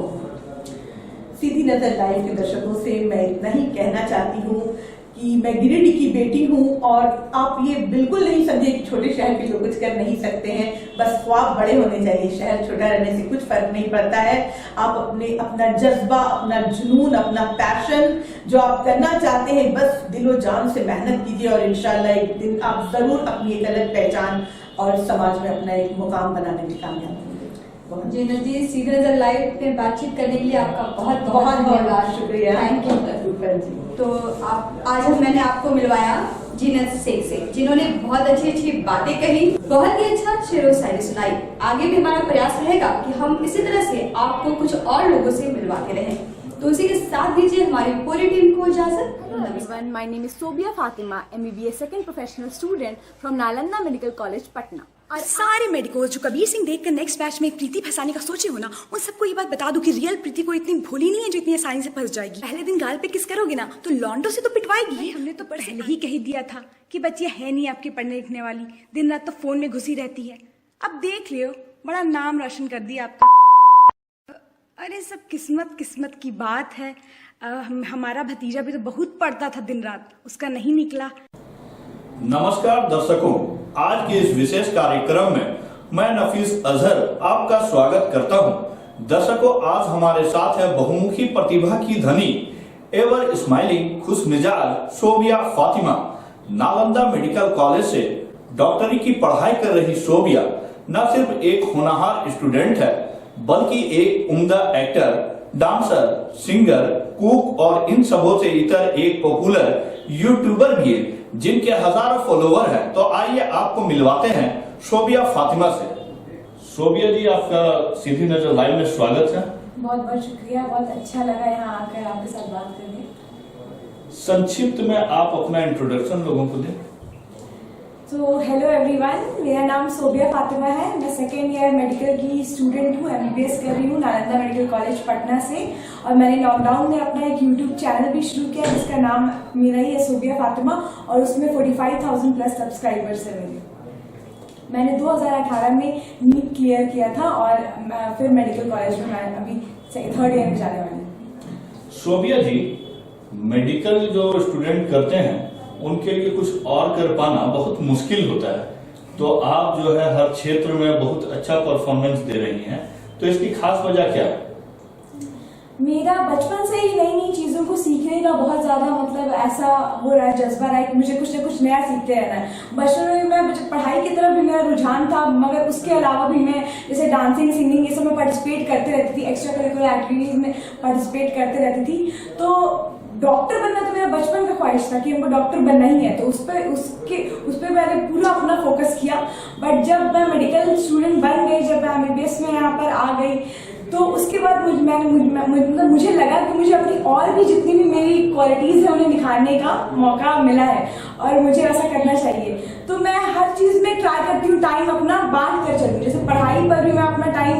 सीधी नजर लाइव के दर्शकों से मैं इतना ही कहना चाहती हूँ कि मैं गिरिडीह की बेटी हूँ और आप ये बिल्कुल नहीं समझे कि छोटे शहर के लोग कुछ कर नहीं सकते हैं, बस ख्वाब बड़े होने चाहिए, शहर छोटा रहने से कुछ फर्क नहीं पड़ता है। आप अपना जज्बा, अपना जुनून, अपना पैशन जो आप करना चाहते हैं, बस दिलो जान से मेहनत कीजिए और इंशाल्लाह एक दिन आप जरूर अपनी एक अलग पहचान और समाज में अपना एक मुकाम बनाने में कामयाब होंगे। जिन्नत जी, सीधी नजर लाइव में बातचीत करने के लिए आपका बहुत बहुत धन्यवाद, शुक्रिया, थैंक यू। तो आज मैंने आपको मिलवाया जिन्नत शेख से, जिन्होंने बहुत अच्छी अच्छी बातें कही, बहुत ही अच्छा शेरो शायरी सुनाई। आगे भी हमारा प्रयास रहेगा कि हम इसी तरह से आपको कुछ और लोगों से मिलवाते रहें। तो इसी के साथ दीजिए हमारी पूरी टीम को इजाजत। Everyone, my name is Sobia Fatima, MBBS second professional student from Nalanda Medical College, Patna. और सारे मेडिकोज जो कबीर सिंह देख कर नेक्स्ट बैच में प्रीति फंसाने का सोचे हो ना, उन सबको ये बात बता दो कि रियल प्रीति को इतनी भोली नहीं है जो इतनी आसानी से फंस जाएगी। पहले दिन गाल पे किस करोगे ना तो लॉन्डो से तो पिटवाएगी। हमने तो पहले ही कह दिया था कि बच्चियां है नहीं आपकी पढ़ने लिखने वाली, दिन रात तो फोन में घुसी रहती है। अब देख लियो, बड़ा नाम रोशन कर दिया आपका। अरे सब किस्मत की बात है। हमारा भतीजा भी तो बहुत पढ़ता था दिन रात, उसका नहीं निकला। नमस्कार दर्शकों, आज के इस विशेष कार्यक्रम में मैं नफीस अजहर आपका स्वागत करता हूं। दर्शकों, आज हमारे साथ है बहुमुखी प्रतिभा की धनी, एवर स्माइलिंग, खुश मिजाज सोबिया फातिमा। नालंदा मेडिकल कॉलेज से डॉक्टरी की पढ़ाई कर रही सोबिया न सिर्फ एक होनहार स्टूडेंट है, बल्कि एक उम्दा एक्टर, डांसर, सिंगर, कुक और इन सबों से इतर एक पॉपुलर यूट्यूबर भी है जिनके हजारों फॉलोवर हैं। तो आइए आपको मिलवाते हैं सोबिया फातिमा से। सोबिया जी, आपका सीधी नजर लाइव में स्वागत है। बहुत बहुत शुक्रिया, बहुत अच्छा लगा यहाँ आकर आपके साथ बात करके। संक्षिप्त में आप अपना इंट्रोडक्शन लोगों को दें। तो हेलो एवरीवन, मेरा नाम सोबिया फातिमा है। मैं सेकेंड ईयर मेडिकल की स्टूडेंट हूँ, MBBS कर रही हूँ नालंदा मेडिकल कॉलेज पटना से। और मैंने लॉकडाउन में अपना एक यूट्यूब चैनल भी शुरू किया जिसका नाम मेरा ही है सोबिया फातिमा, और उसमें 45,000 प्लस सब्सक्राइबर्स है मेरे। मैंने 2018 में नीट क्लियर किया था और फिर मेडिकल कॉलेज में मैं अभी 3rd ईयर में जाने वाली हूँ। सोबिया जी, मेडिकल जो स्टूडेंट करते हैं उनके लिए कुछ और कर पाना बहुत मुश्किल होता है, तो आप जो है हर क्षेत्र में बहुत अच्छा परफॉर्मेंस दे रही हैं, तो इसकी खास वजह क्या है? मेरा बचपन से ही नई नई चीजों को सीखने का बहुत ज्यादा मतलब ऐसा हो रहा है, जज्बा रहा है कि मुझे कुछ न कुछ नया सीखते रहना है। बचपन में मैं पढ़ाई की तरफ भी मेरा रुझान था, मगर उसके अलावा भी मैं जैसे डांसिंग, सिंगिंग ये सब में पार्टिसिपेट करते रहती थी, एक्स्ट्रा करिकुलर एक्टिविटीज में पार्टिसिपेट करते रहती थी। तो डॉक्टर बनना तो मेरा बचपन का ख्वाहिश था कि हमको डॉक्टर बनना ही है, तो उस पर मैंने पूरा अपना फोकस किया। बट जब मैं मेडिकल स्टूडेंट बन गई, जब मैं MBBS में यहाँ पर आ गई, तो उसके बाद मुझे लगा कि मुझे अपनी और भी जितनी भी मेरी क्वालिटीज है उन्हें निखारने का मौका मिला है। और मुझे ऐसा करना चाहिए। तो मैं हर चीज़ में ट्राई करती हूँ टाइम अपना बांट कर चलूँ। जैसे पढ़ाई पर भी मैं अपना टाइम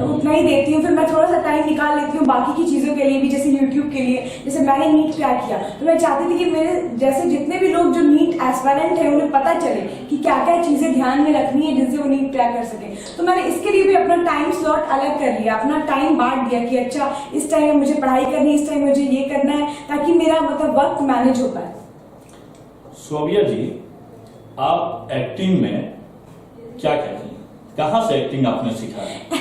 उतना ही देती हूँ, फिर मैं थोड़ा सा टाइम निकाल लेती हूँ बाकी की चीज़ों के लिए भी, जैसे यूट्यूब के लिए। जैसे मैंने नीट क्रैक किया तो मैं चाहती थी कि मेरे जैसे जितने भी लोग जो नीट एस्पायरेंट हैं उन्हें पता चले कि क्या क्या चीज़ें ध्यान में रखनी है जिनसे वो नीट क्रैक कर सके। तो मैंने इसके लिए भी अपना टाइम स्लॉट अलग कर लिया, अपना टाइम बांट दिया कि अच्छा इस टाइम में मुझे पढ़ाई करनी है, इस टाइम मुझे ये करना है, ताकि मेरा मतलब वक्त मैनेज हो पाए। शोभिया जी, आप एक्टिंग में क्या कहती हैं? कहाँ से एक्टिंग आपने सीखा है?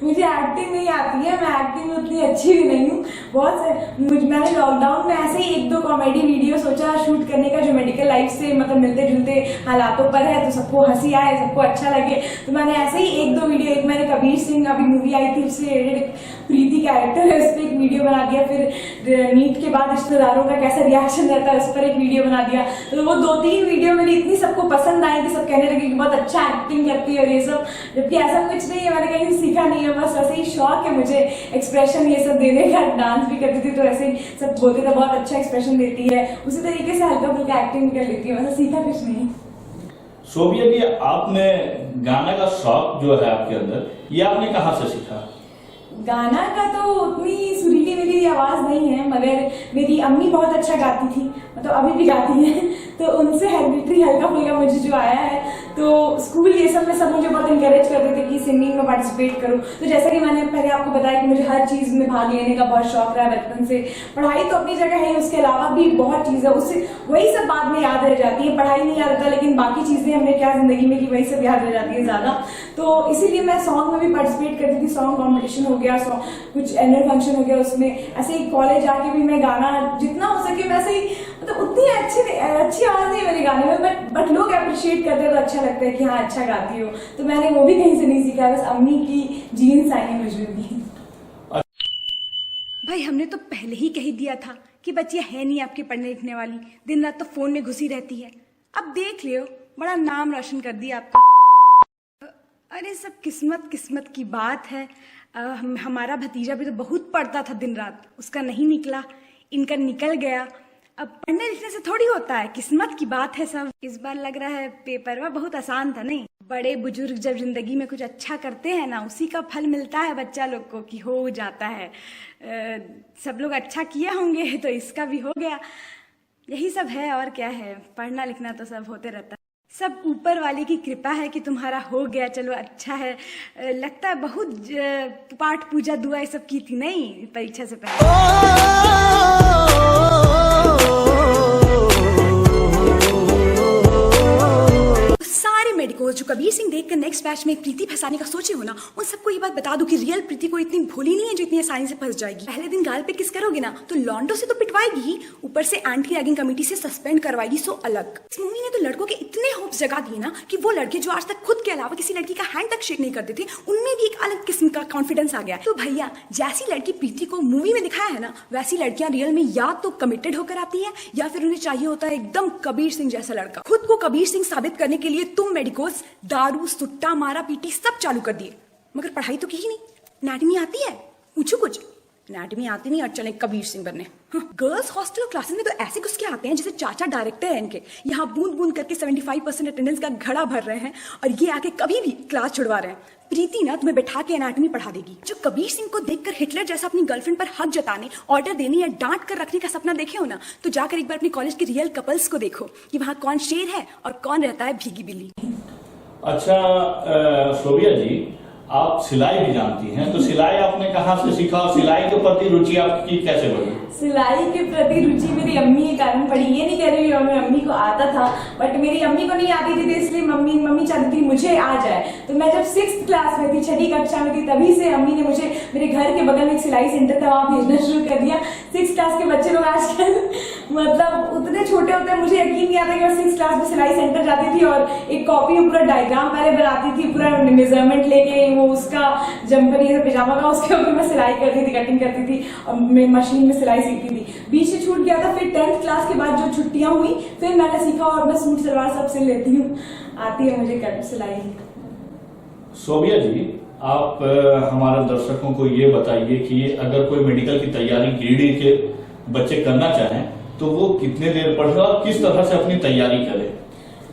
मुझे एक्टिंग नहीं आती है, मैं एक्टिंग में उतनी अच्छी भी नहीं हूँ। मैंने लॉकडाउन में ऐसे ही 1-2 कॉमेडी वीडियो सोचा शूट करने का, जो मेडिकल लाइफ से मतलब मिलते जुलते हालातों पर है, तो सबको हंसी आए, सबको अच्छा लगे। तो मैंने ऐसे ही 1-2 वीडियो, एक मैंने कबीर सिंह अभी मूवी आई थी उससे रिलेटेड प्रीति कैरेक्टर है, उस पर एक वीडियो बना दिया। फिर नीट के बाद रिश्तेदारों का कैसा रिएक्शन रहता है उस पर एक वीडियो बना दिया। तो वो 2-3 वीडियो मेरी इतनी सबको पसंद आई कि सब कहने लगे कि बहुत अच्छा एक्टिंग करती है और ये सब, जबकि ऐसा कुछ नहीं है, मैंने कहीं सीखा नहीं है, बस ऐसे ही शौक है मुझे एक्सप्रेशन ये सब देने का। डांस भी करती थी तो ऐसे ही सब बोलते थे बहुत अच्छा एक्सप्रेशन देती है, उसी तरीके से हल्का फुल्का एक्टिंग कर लेती है, वैसे सीखा कुछ नहीं। शोभिया जी, आपने गाना का शौक जो है आपके अंदर, ये आपने कहाँ से सीखा? गाना का तो उतनी सुरीली मेरी आवाज़ नहीं है, मगर मेरी अम्मी बहुत अच्छा गाती थी, मतलब अभी भी गाती हैं, तो उनसे हेरिडिटरी हल्का फुल्का मुझे जो आया है। तो स्कूल ये सब में सब मुझे बहुत इंकरेज करते थे कि सिंगिंग में पार्टिसिपेट करो। तो जैसा कि मैंने पहले आपको बताया कि मुझे हर चीज़ में भाग लेने का बहुत शौक रहा बचपन से। पढ़ाई तो अपनी जगह है, उसके अलावा भी बहुत चीज़ें, उससे वही सब बाद में याद रह जाती है। पढ़ाई नहीं याद रहता, लेकिन बाकी चीज़ें हमने क्या जिंदगी में की वही सब याद रह जाती है ज़्यादा। तो इसीलिए मैं सॉन्ग में भी पार्टिसिपेट करती थी, सॉन्ग कॉम्पिटिशन हो गया, कुछ एनुअल फंक्शन हो गया, उसमें ऐसे ही कॉलेज आके भी मैं गाना जितना हो सके वैसे ही, मतलब उतनी अच्छी आवाज़ नहीं है मेरे गाने में, बट लोग अप्रिशिएट करते हैं तो अच्छा लगता है कि हाँ अच्छा गाती हो। तो मैंने वो भी कहीं से नहीं सीखा, बस अम्मी की जीन्स आई है मुझे भी। भाई हमने तो पहले ही कह दिया था कि बच्चियां है नहीं आपके पढ़ने लिखने वाली, दिन रात तो फोन में घुसी रहती है। अब देख लियो, बड़ा नाम रोशन कर दिया आपका। अरे सब किस्मत की बात है। हमारा भतीजा भी तो बहुत पढ़ता था दिन रात, उसका नहीं निकला, इनका निकल गया। अब पढ़ने लिखने से थोड़ी होता है, किस्मत की बात है सब। इस बार लग रहा है पेपर में बहुत आसान था, नहीं? बड़े बुजुर्ग जब जिंदगी में कुछ अच्छा करते हैं ना, उसी का फल मिलता है बच्चा लोग को कि हो जाता है। सब लोग अच्छा किए होंगे तो इसका भी हो गया, यही सब है और क्या है। पढ़ना लिखना तो सब होते रहता है, सब ऊपर वाले की कृपा है कि तुम्हारा हो गया, चलो अच्छा है। लगता है बहुत पाठ पूजा दुआ ये सब की थी नहीं परीक्षा से पहले। मेडिकोज जो कबीर सिंह देखकर नेक्स्ट बैच में प्रीति फंसाने का सोचे हो ना, उन सबको ये बात बता दो कि रियल प्रीति को इतनी भोली नहीं है जो इतनी आसानी से फंस जाएगी। पहले दिन गाल पे किस करोगे ना तो लॉन्डो से तो पिटवाएगी ही, ऊपर से एंटी रैगिंग कमेटी से सस्पेंड करवाएगी, सो अलग। इस मूवी ने तो लड़कों के इतने होप्स जगा दिए ना कि वो लड़के जो आज तक खुद के अलावा किसी लड़की का हैंड तक शेक नहीं करते थे, उनमें भी एक अलग किस्म का कॉन्फिडेंस आ गया। तो भैया जैसी लड़की प्रीति को मूवी में दिखाया है ना, वैसी लड़कियां रियल में या तो कमिटेड होकर आती है या फिर उन्हें चाहिए होता है एकदम कबीर सिंह जैसा लड़का। खुद को कबीर सिंह साबित करने के लिए तुम मेडिकोज दारू सुट्टा मारा पीटी सब चालू कर दिए, मगर पढ़ाई तो की ही नहीं। एनाटॉमी आती है? पूछो कुछ। एनाटॉमी आती नहीं और चले कबीर सिंह बनने। गर्ल्स हॉस्टल और क्लासेस में तो ऐसे घुस के आते हैं जैसे चाचा डायरेक्टर है इनके। यहाँ बूंद बूंद करके 75% अटेंडेंस का घड़ा भर रहे हैं और ये आके कभी भी क्लास छुड़वा रहे हैं। प्रीति ना तुम्हें बैठा के एनाटॉमी पढ़ा देगी। जो कबीर सिंह को देखकर हिटलर जैसा अपनी गर्लफ्रेंड पर हक जताने, ऑर्डर देने या डांट कर रखने का सपना देखे हो ना, तो जाकर एक बार अपने कॉलेज के रियल कपल्स को देखो कि वहाँ कौन शेर है और कौन रहता है भीगी बिल्ली। अच्छा शोभिया जी, आप सिलाई भी जानती हैं, तो सिलाई आपने कहाँ से सीखा और सिलाई के प्रति रुचि आपकी कैसे बढ़ी? सिलाई के प्रति रुचि मेरी अम्मी के कारण पड़ी। ये नहीं कह रही हूँ मेरी अम्मी को आता था, बट मेरी अम्मी को नहीं आती थी, तो इसलिए मम्मी चाहती थी मुझे आ जाए। तो मैं जब 6th क्लास में थी, 6ठी कक्षा में थी, तभी से अम्मी ने मुझे मेरे घर के बगल में एक सिलाई सेंटर था, वहाँ भेजना शुरू कर दिया। 6th क्लास के बच्चे लोग आजकल मतलब उतने छोटे होते हैं, मुझे यकीन नहीं आता कि मैं 6th क्लास में सिलाई सेंटर जाती थी और एक कॉपी में पूरा डायग्राम पहले बनाती थी, पूरा मेजरमेंट लेके वो उसका जंपर ये पिजामा का, उसके ऊपर मैं सिलाई करती थी, कटिंग करती थी और मैं मशीन में सिलाई सीखती थी। बीच से छूट गया था, फिर 10th क्लास के बाद जो छुट्टियां हुई फिर मैंने सीखा और मैं सूट सलवार सब सिल लेती हूँ, आती है मुझे कट सिलाई। शोभिया जी, आप हमारे दर्शकों को ये बताइए कि अगर कोई मेडिकल की तैयारी गिरिडीह के बच्चे करना चाहें तो वो कितने देर पढ़े और किस तरह से अपनी तैयारी करे?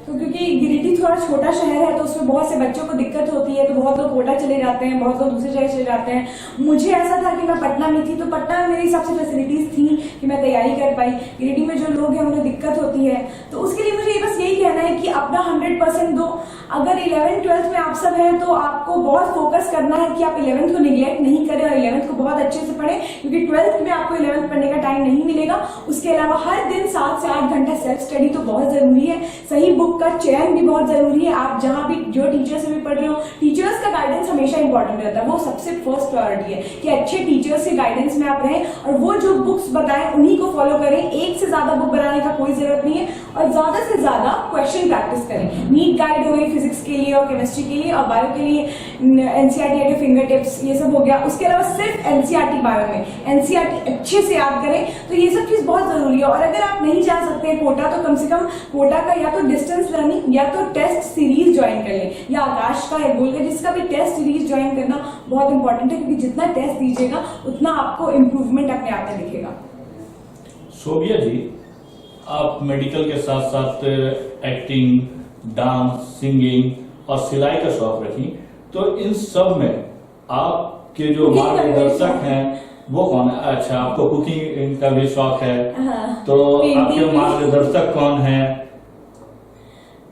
तो क्योंकि गिरिडीह थोड़ा छोटा शहर है तो उसमें बहुत से बच्चों को दिक्कत होती है, तो बहुत लोग कोटा चले जाते हैं, बहुत लोग दूसरी जगह चले जाते हैं। मुझे ऐसा था कि मैं पटना में थी, तो पटना में मेरे हिसाब से फैसिलिटीज थी कि मैं तैयारी कर पाई। गिरिडीह में जो लोग हैं उन्हें दिक्कत होती है, तो उसके लिए मुझे बस यही कहना है कि अपना 100% दो। अगर 11th-12th में आप सब हैं तो आपको बहुत फोकस करना है कि आप 11th को निगलेक्ट नहीं करें और 11th को बहुत अच्छे से पढ़ें, क्योंकि 12th में आपको 11th पढ़ने का टाइम नहीं मिलेगा। उसके अलावा हर दिन 7 से 8 घंटा सेल्फ स्टडी तो बहुत जरूरी है। सही बुक का चयन भी बहुत जरूरी है। आप जहां भी जो टीचर से भी पढ़ रहे हो, टीचर्स का गाइडेंस हमेशा इंपॉर्टेंट रहता है, वो सबसे फर्स्ट प्रायोरिटी है कि अच्छे टीचर्स के गाइडेंस में आप रहें और वो जो बुक्स बताएं उन्हीं को फॉलो करें। एक से ज्यादा बुक बनाने का कोई जरूरत नहीं है और ज्यादा से ज्यादा क्वेश्चन प्रैक्टिस करें। नीट गाइड हो गई फिजिक्स के लिए और केमिस्ट्री के लिए, और बायो के लिए एनसीईआरटी के फिंगर टिप्स, ये सब हो गया। उसके अलावा सिर्फ एनसीईआरटी बायो में एनसीईआरटी अच्छे से याद करें, तो ये सब चीज बहुत जरूरी है। और अगर आप नहीं जा सकते कोटा, तो कम से कम कोटा का या तो डिस्टेंस लर्निंग या तो टेस्ट सीरीज ज्वाइन कर लें, या आकाश का या गोल का, जिसका भी टेस्ट सीरीज ज्वाइन करना बहुत इंपॉर्टेंट है, क्योंकि जितना टेस्ट दीजिएगा उतना आपको इम्प्रूवमेंट अपने आप में दिखेगा। शोभिया जी, आप मेडिकल के साथ साथ एक्टिंग, डांस, सिंगिंग और सिलाई का शौक रखी, तो इन सब में आपके जो मार्गदर्शक हैं वो कौन है? अच्छा, आपको कुकिंग का भी शौक है, तो आपके मार्गदर्शक कौन है?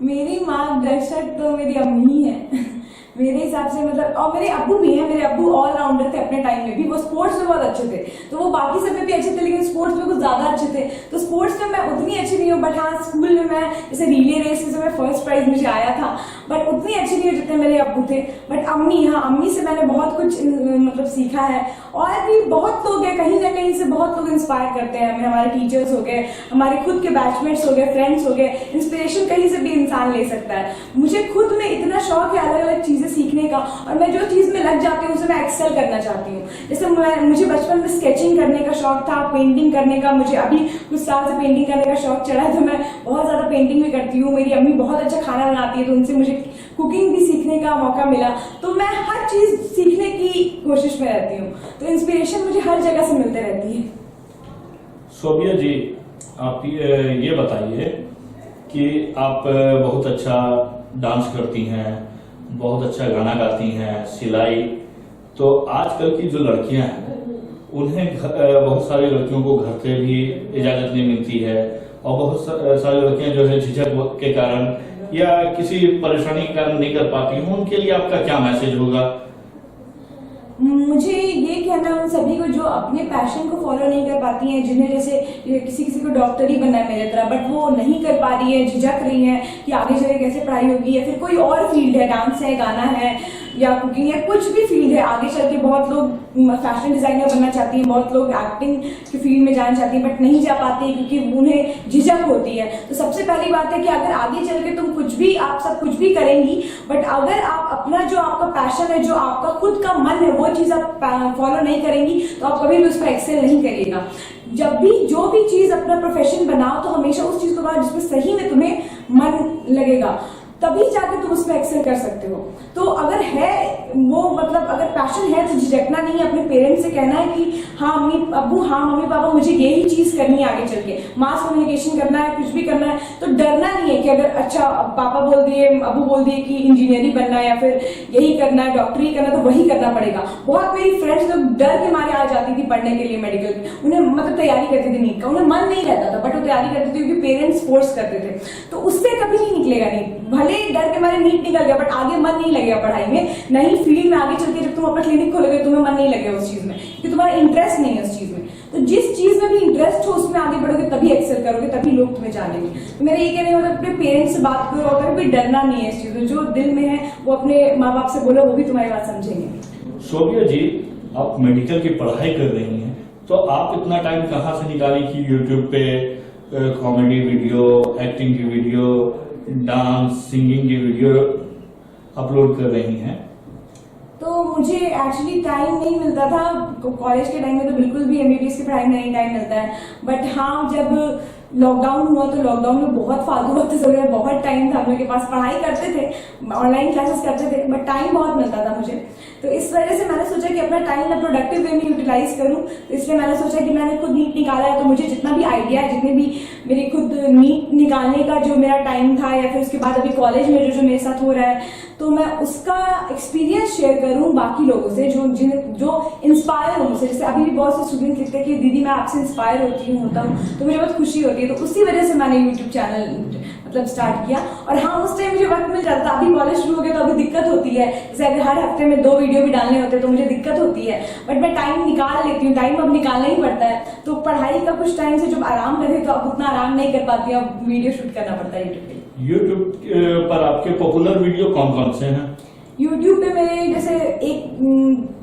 मेरी मार्गदर्शक तो मेरी अम्मी है मेरे हिसाब से, मतलब, और मेरे अब्बू भी हैं। मेरे अब्बू ऑलराउंडर थे अपने टाइम में भी, वो स्पोर्ट्स में बहुत अच्छे थे, तो वो बाकी सब में भी अच्छे थे लेकिन स्पोर्ट्स में कुछ ज्यादा अच्छे थे। तो स्पोर्ट्स में मैं उतनी अच्छी नहीं हूँ, बट हाँ स्कूल में मैं जैसे रिले रेस में फर्स्ट प्राइज मुझे आया था, बट उतनी अच्छी नहीं हूँ जितने मेरे अब्बू थे। बट अम्मी, हाँ, अम्मी से मैंने बहुत कुछ मतलब सीखा है। और भी बहुत लोग हैं, कहीं ना कहीं से बहुत लोग इंस्पायर करते हैं हमें। हमारे टीचर्स हो गए, हमारे खुद के बैचमेट्स हो गए, फ्रेंड्स हो गए। इंस्पिरेशन कहीं से भी इंसान ले सकता है। मुझे खुद में इतना शौक है अलग अलग चीजें सीखने का, और मैं जो चीज में लग जाती हूँ उसे मैं एक्सेल करना चाहती हूँ। जैसे मुझे बचपन में स्केचिंग करने का शौक था, पेंटिंग करने का, मुझे अभी कुछ साल से पेंटिंग करने का शौक चढ़ा है, तो मैं बहुत ज्यादा पेंटिंग भी करती हूँ। मेरी अम्मी बहुत अच्छा खाना बनाती है, तो उनसे मुझे कुकिंग भी सीखने का मौका मिला। तो मैं हर चीज सीखने की कोशिश में रहती हूँ, तो इंस्पिरेशन मुझे हर जगह से मिलते रहती है। शोभिया जी, आप ये बताइए कि आप बहुत अच्छा डांस करती हैं, बहुत अच्छा गाना गाती हैं, सिलाई, तो आजकल की जो लड़कियां हैं उन्हें बहुत सारी लड़कियों को घर से भी इजाजत नहीं मिलती है, और बहुत सारी लड़कियां जो है झिझक के कारण या किसी परेशानी के कारण नहीं कर पाती हूँ। उनके लिए आपका क्या मैसेज होगा? मुझे ये कहना है उन सभी को जो अपने पैशन को फॉलो नहीं कर पाती हैं, जिन्हें जैसे किसी को डॉक्टर ही बनना है मेरे तरह, बट वो नहीं कर पा रही है, झिझक रही है कि आगे चले कैसे पढ़ाई होगी, या फिर कोई और फील्ड है, डांस है, गाना है या कुकिंग है, कुछ भी फील्ड है। आगे चल के बहुत लोग फैशन डिजाइनर बनना चाहती हैं, बहुत लोग एक्टिंग की फील्ड में जाना चाहती हैं, बट नहीं जा पाती है क्योंकि उन्हें झिझक होती है। तो सबसे पहली बात है कि अगर आगे चल के तुम आप सब कुछ भी करेंगी, बट अगर आप अपना जो आपका पैशन है, जो आपका खुद का मन है, वो चीज आप फॉलो नहीं करेंगी तो आप कभी भी उस पर एक्सेल नहीं करिएगा। जब भी जो भी चीज अपना प्रोफेशन बनाओ तो हमेशा उस चीज को बनाओ जिसमें सही में तुम्हें मन लगेगा, तभी जाके तुम उसमें एक्सेल कर सकते हो। तो अगर है वो, मतलब अगर पैशन है तो झिझकना नहीं है। अपने पेरेंट्स से कहना है कि हाँ मम्मी अब्बू, हाँ मम्मी पापा, मुझे यही चीज करनी है आगे चल के, मास कम्युनिकेशन करना है, कुछ भी करना है, तो डरना नहीं है कि अगर अच्छा पापा बोल दिए, अब्बू बोल दिए कि इंजीनियरिंग बनना है या फिर यही करना है, डॉक्टरी करना, तो वही करना पड़ेगा। बहुत मेरी फ्रेंड्स लोग डर के मारे आ जाती थी पढ़ने के लिए मेडिकल की, उन्हें मतलब तैयारी करती थी नीट का, उन्हें मन नहीं रहता था, बट वो तैयारी करती थी क्योंकि पेरेंट्स फोर्स करते थे। तो उससे कभी नहीं निकलेगा नीट, भले डर के मारे नीट निकल गया, बट आगे मन नहीं लगेगा पढ़ाई में, नई फील्ड में आगे चल के जब तुम अपना क्लिनिक खोलोगे तुम्हें मन नहीं लगेगा उस चीज में, क्योंकि तुम्हारा इंटरेस्ट नहीं है उस चीज में। तो जिस चीज में भी इंटरेस्ट हो उसमें आगे बढ़ोगे, तभी एक्सेल करोगे, तभी लोग तुम्हें जानेंगे। तो मेरा ये कहने मतलब अपने पेरेंट्स से बात करो, अगर कोई डरना नहीं है इस चीज में, जो दिल में है वो अपने माँ बाप से बोलो, वो भी तुम्हारी बात समझेंगे। शोभिया जी, आप मेडिकल की पढ़ाई कर रही हैं, तो आप इतना टाइम कहाँ से निकाली कि यूट्यूब पे कॉमेडी वीडियो, एक्टिंग की वीडियो, डांस, सिंगिंग की वीडियो अपलोड कर रही हैं? तो मुझे एक्चुअली टाइम नहीं मिलता था कॉलेज के टाइम में, तो बिल्कुल भी एमबीबीएस की पढ़ाई में नहीं टाइम मिलता है। बट हाँ, जब लॉकडाउन हुआ तो लॉकडाउन में बहुत फालतू वक्त हो गया, बहुत टाइम था हम लोग के पास, पढ़ाई करते थे, ऑनलाइन क्लासेस करते थे, बट टाइम बहुत मिलता था मुझे। तो इस वजह से मैंने सोचा कि अपना टाइम मैं प्रोडक्टिव वे में यूटिलाइज करूं। तो इसलिए मैंने सोचा कि मैंने खुद नीट निकाला है, तो मुझे जितना भी आइडिया है, जितने भी मेरे खुद नीट निकालने का जो मेरा टाइम था, या फिर उसके बाद अभी कॉलेज में जो मेरे साथ हो रहा है, तो मैं उसका एक्सपीरियंस शेयर करूं बाकी लोगों से जो इंस्पायर हो मुझसे। जैसे अभी भी बहुत से स्टूडेंट लिखते हैं कि दीदी मैं आपसे इंस्पायर होता हूँ, तो मुझे बहुत खुशी होती है। तो उसी वजह से मैंने यूट्यूब चैनल मतलब स्टार्ट किया। और हाँ, उस टाइम मुझे वक्त मिल जाता था, अभी कॉलेज शुरू हो गया तो अभी दिक्कत होती है, जैसे अगर हर हफ्ते में 2 वीडियो भी डालने होते हैं तो मुझे दिक्कत होती है, बट मैं टाइम निकाल लेती हूँ। टाइम अब निकालना ही पड़ता है, तो पढ़ाई का कुछ टाइम से जब आराम करे तो अब उतना आराम नहीं कर पाती, अब वीडियो शूट करना पड़ता है यूट्यूब पे। यूट्यूब पर आपके पॉपुलर वीडियो कौन कौन से हैं? यूट्यूब पे मेरे जैसे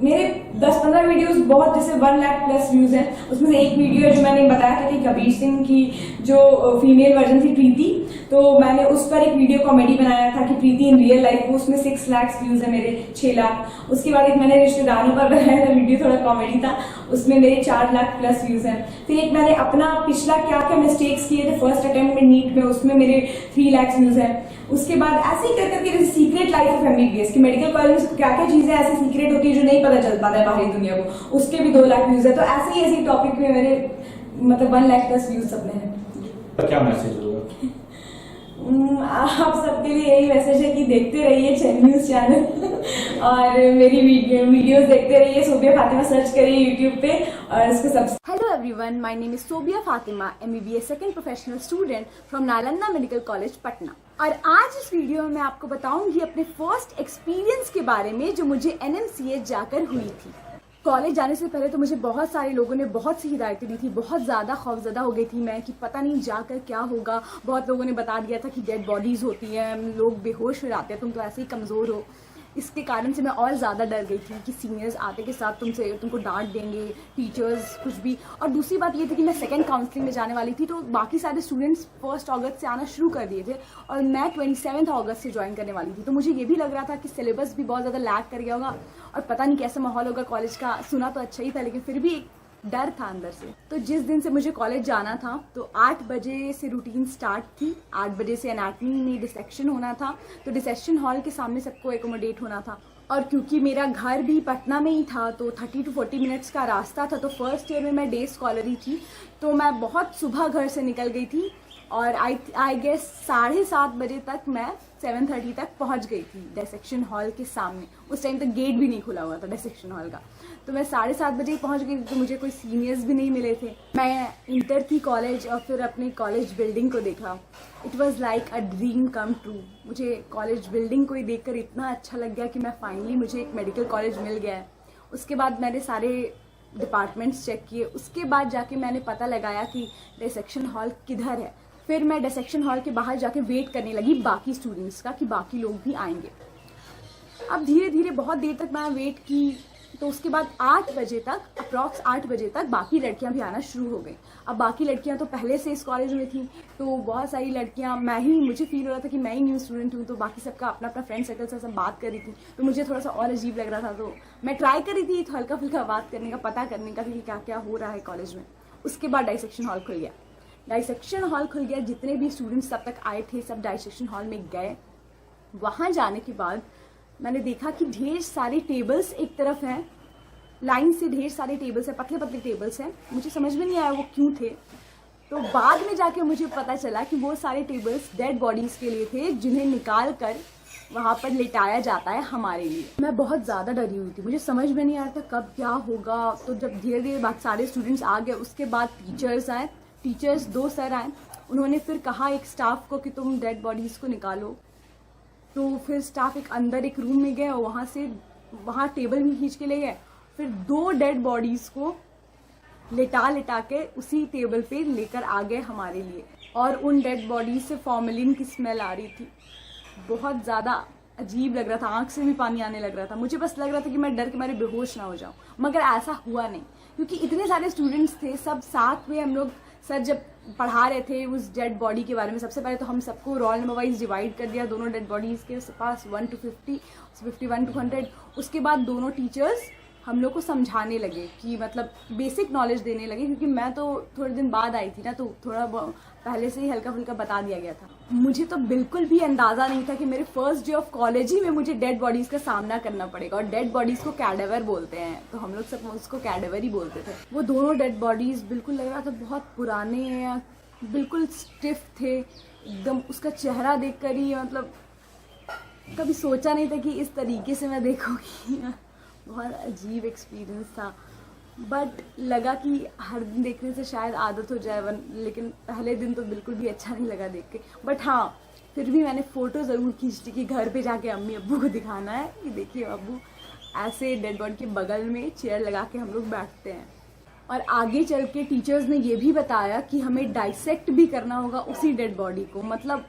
मेरे 10-15 वीडियोस बहुत जैसे 1 लाख प्लस व्यूज हैं। उसमें से एक वीडियो है जो मैंने बताया था कि कबीर सिंह की जो फीमेल वर्जन थी प्रीति, तो मैंने उस पर एक वीडियो कॉमेडी बनाया था कि प्रीति इन रियल लाइफ, उसमें 6 लाख व्यूज है मेरे, 6 लाख। उसके बाद एक मैंने रिश्तेदारों पर बनाया था वीडियो, थोड़ा कॉमेडी था, उसमें मेरे 4 लाख प्लस व्यूज हैं। फिर एक मैंने अपना पिछला क्या क्या मिस्टेक्स किए थे फर्स्ट अटेम्प्ट में नीट में, उसमें मेरे 3 लाख व्यूज हैं। उसके बाद ऐसे ही कर करके जैसे सीक्रेट लाइफ ऑफ MBBS की मेडिकल कॉलेज में क्या क्या चीजें ऐसी सीक्रेट होती है जो नहीं पता चल पाता है बाहरी दुनिया को, उसके भी 2 लाख व्यूज है। तो ऐसे ही टॉपिक में मेरे मतलब 1 लाख प्लस व्यूज सबने हैं। क्या मैसेज होगा आप सबके लिए यही मैसेज है कि देखते रहिए न्यूज चैनल और मेरी वीडियोस देखते रहिए। सोबिया फातिमा सर्च करिए यूट्यूब पे और इसको subscribe. Hello everyone, my name is Sobia Fatima, MBBS second professional student from Nalanda Medical College, Patna। और आज इस वीडियो में मैं आपको बताऊंगी अपने फर्स्ट एक्सपीरियंस के बारे में जो मुझे NMCH जाकर हुई थी। कॉलेज जाने से पहले तो मुझे बहुत सारे लोगों ने बहुत सी हिदायतें दी थी, बहुत ज़्यादा खौफजदा हो गई थी मैं कि पता नहीं जाकर क्या होगा। बहुत लोगों ने बता दिया था कि डेड बॉडीज़ होती हैं, लोग बेहोश हो जाते हैं, तुम तो ऐसे ही कमज़ोर हो। इसके कारण से मैं और ज़्यादा डर गई थी कि सीनियर्स आते के साथ तुमको डांट देंगे, टीचर्स कुछ भी। और दूसरी बात ये थी कि मैं सेकंड काउंसलिंग में जाने वाली थी, तो बाकी सारे स्टूडेंट्स 1 अगस्त से आना शुरू कर दिए थे और मैं 27 अगस्त से ज्वाइन करने वाली थी। तो मुझे ये भी लग रहा था कि सिलेबस भी बहुत ज़्यादा लैग कर गया होगा और पता नहीं कैसा माहौल होगा कॉलेज का। सुना तो अच्छा ही था, लेकिन फिर भी एक डर था अंदर से। तो जिस दिन से मुझे कॉलेज जाना था तो 8 बजे से रूटीन स्टार्ट थी। 8 बजे से एनाटमी में डिसेक्शन होना था, तो डिसेक्शन हॉल के सामने सबको एकोमोडेट होना था। और क्योंकि मेरा घर भी पटना में ही था तो 30 to 40 मिनट्स का रास्ता था। तो फर्स्ट ईयर में मैं डे स्कॉलर ही थी, तो मैं बहुत सुबह घर से निकल गई थी और आई गेस 7:30 बजे तक मैं 7:30 तक पहुंच गई थी डिसेक्शन हॉल के सामने। उस टाइम तक गेट भी नहीं खुला हुआ था डिसेक्शन हॉल का, तो मैं 7:30 बजे ही पहुंच गई। तो मुझे कोई सीनियर्स भी नहीं मिले थे। मैं इंटर की कॉलेज और फिर अपनी कॉलेज बिल्डिंग को देखा। It was like a dream come true. मुझे कॉलेज बिल्डिंग को ही देखकर इतना अच्छा लग गया कि मैं फाइनली मुझे एक मेडिकल कॉलेज मिल गया है। उसके बाद मैंने सारे डिपार्टमेंट्स चेक किए, उसके बाद जाके मैंने पता लगाया कि डिसेक्शन हॉल किधर है। फिर मैं डिसेक्शन हॉल के बाहर जाके वेट करने लगी बाकी स्टूडेंट्स का कि बाकी लोग भी आएंगे। अब धीरे धीरे बहुत देर तक मैं वेट की, तो उसके बाद 8 बजे तक अप्रॉक्स 8 बजे तक बाकी लड़कियां भी आना शुरू हो गई। अब बाकी लड़कियां तो पहले से इस कॉलेज में थी, तो बहुत सारी लड़कियां, मुझे फील हो रहा था कि मैं ही न्यू स्टूडेंट हूँ, तो बाकी सबका अपना अपना फ्रेंड सर्कल से सब बात कर रही थी, तो मुझे थोड़ा सा और अजीब लग रहा था। तो मैं ट्राई कर रही थी तो हल्का फुल्का बात करने का, पता करने का कि क्या क्या हो रहा है कॉलेज में। उसके बाद डाइसेक्शन हॉल खुल गया। डाइसेक्शन हॉल खुल गया, जितने भी स्टूडेंट्स तब तक आए थे सब डाइसेक्शन हॉल में गए। वहाँ जाने के बाद मैंने देखा कि ढेर सारे टेबल्स एक तरफ हैं, लाइन से ढेर सारे टेबल्स हैं, पतले पतले टेबल्स हैं। मुझे समझ में नहीं आया वो क्यों थे। तो बाद में जाके मुझे पता चला कि वो सारे टेबल्स डेड बॉडीज़ के लिए थे, जिन्हें निकाल कर वहाँ पर लेटाया जाता है हमारे लिए। मैं बहुत ज़्यादा डरी हुई थी, मुझे समझ में नहीं आया था कब क्या होगा। तो जब धीरे धीरे बाद सारे स्टूडेंट्स आ गए, उसके बाद टीचर्स आए, टीचर्स 2 सर आए। उन्होंने फिर कहा एक स्टाफ को कि तुम डेड बॉडीज़ को निकालो। तो फिर स्टाफ एक अंदर एक रूम में गए और वहाँ टेबल भी खींच के ले गए। फिर 2 डेड बॉडीज़ को लेटा के उसी टेबल पे लेकर आ गए हमारे लिए। और उन डेड बॉडीज से फॉर्मेलिन की स्मेल आ रही थी, बहुत ज़्यादा अजीब लग रहा था, आंख से भी पानी आने लग रहा था। मुझे बस लग रहा था कि मैं डर के मारे बेहोश ना हो जाऊं, मगर ऐसा हुआ नहीं, क्योंकि इतने सारे स्टूडेंट्स थे सब साथ में। हम लोग सर जब पढ़ा रहे थे उस डेड बॉडी के बारे में, सबसे पहले तो हम सबको रोल नंबर वाइज डिवाइड कर दिया, दोनों डेड बॉडीज़ के पास 1 to 50, 51 to 100। उसके बाद दोनों टीचर्स हम लोग को समझाने लगे कि मतलब बेसिक नॉलेज देने लगे, क्योंकि मैं तो थोड़े दिन बाद आई थी ना, तो थोड़ा पहले से ही हल्का फुल्का बता दिया गया था। मुझे तो बिल्कुल भी अंदाज़ा नहीं था कि मेरे फर्स्ट डे ऑफ कॉलेज ही में मुझे डेड बॉडीज़ का सामना करना पड़ेगा। और डेड बॉडीज़ को कैडेवर बोलते हैं, तो हम लोग सब उसको कैडेवर ही बोलते थे। वो दोनों डेड बॉडीज़ बिल्कुल लग रहा था बहुत पुराने या बिल्कुल स्टिफ थे एकदम। उसका चेहरा देखकर ही मतलब कभी सोचा नहीं था कि इस तरीके से मैं देखूंगी। बहुत अजीब एक्सपीरियंस था, बट लगा कि हर दिन देखने से शायद आदत हो जाए, लेकिन पहले दिन तो बिल्कुल भी अच्छा नहीं लगा देख के। बट हाँ, फिर भी मैंने फ़ोटो ज़रूर खींची कि घर पे जाके अम्मी अब्बू को दिखाना है कि देखिए अब्बू ऐसे डेड बॉडी के बगल में चेयर लगा के हम लोग बैठते हैं। और आगे चल के टीचर्स ने ये भी बताया कि हमें डाइसेक्ट भी करना होगा उसी डेड बॉडी को। मतलब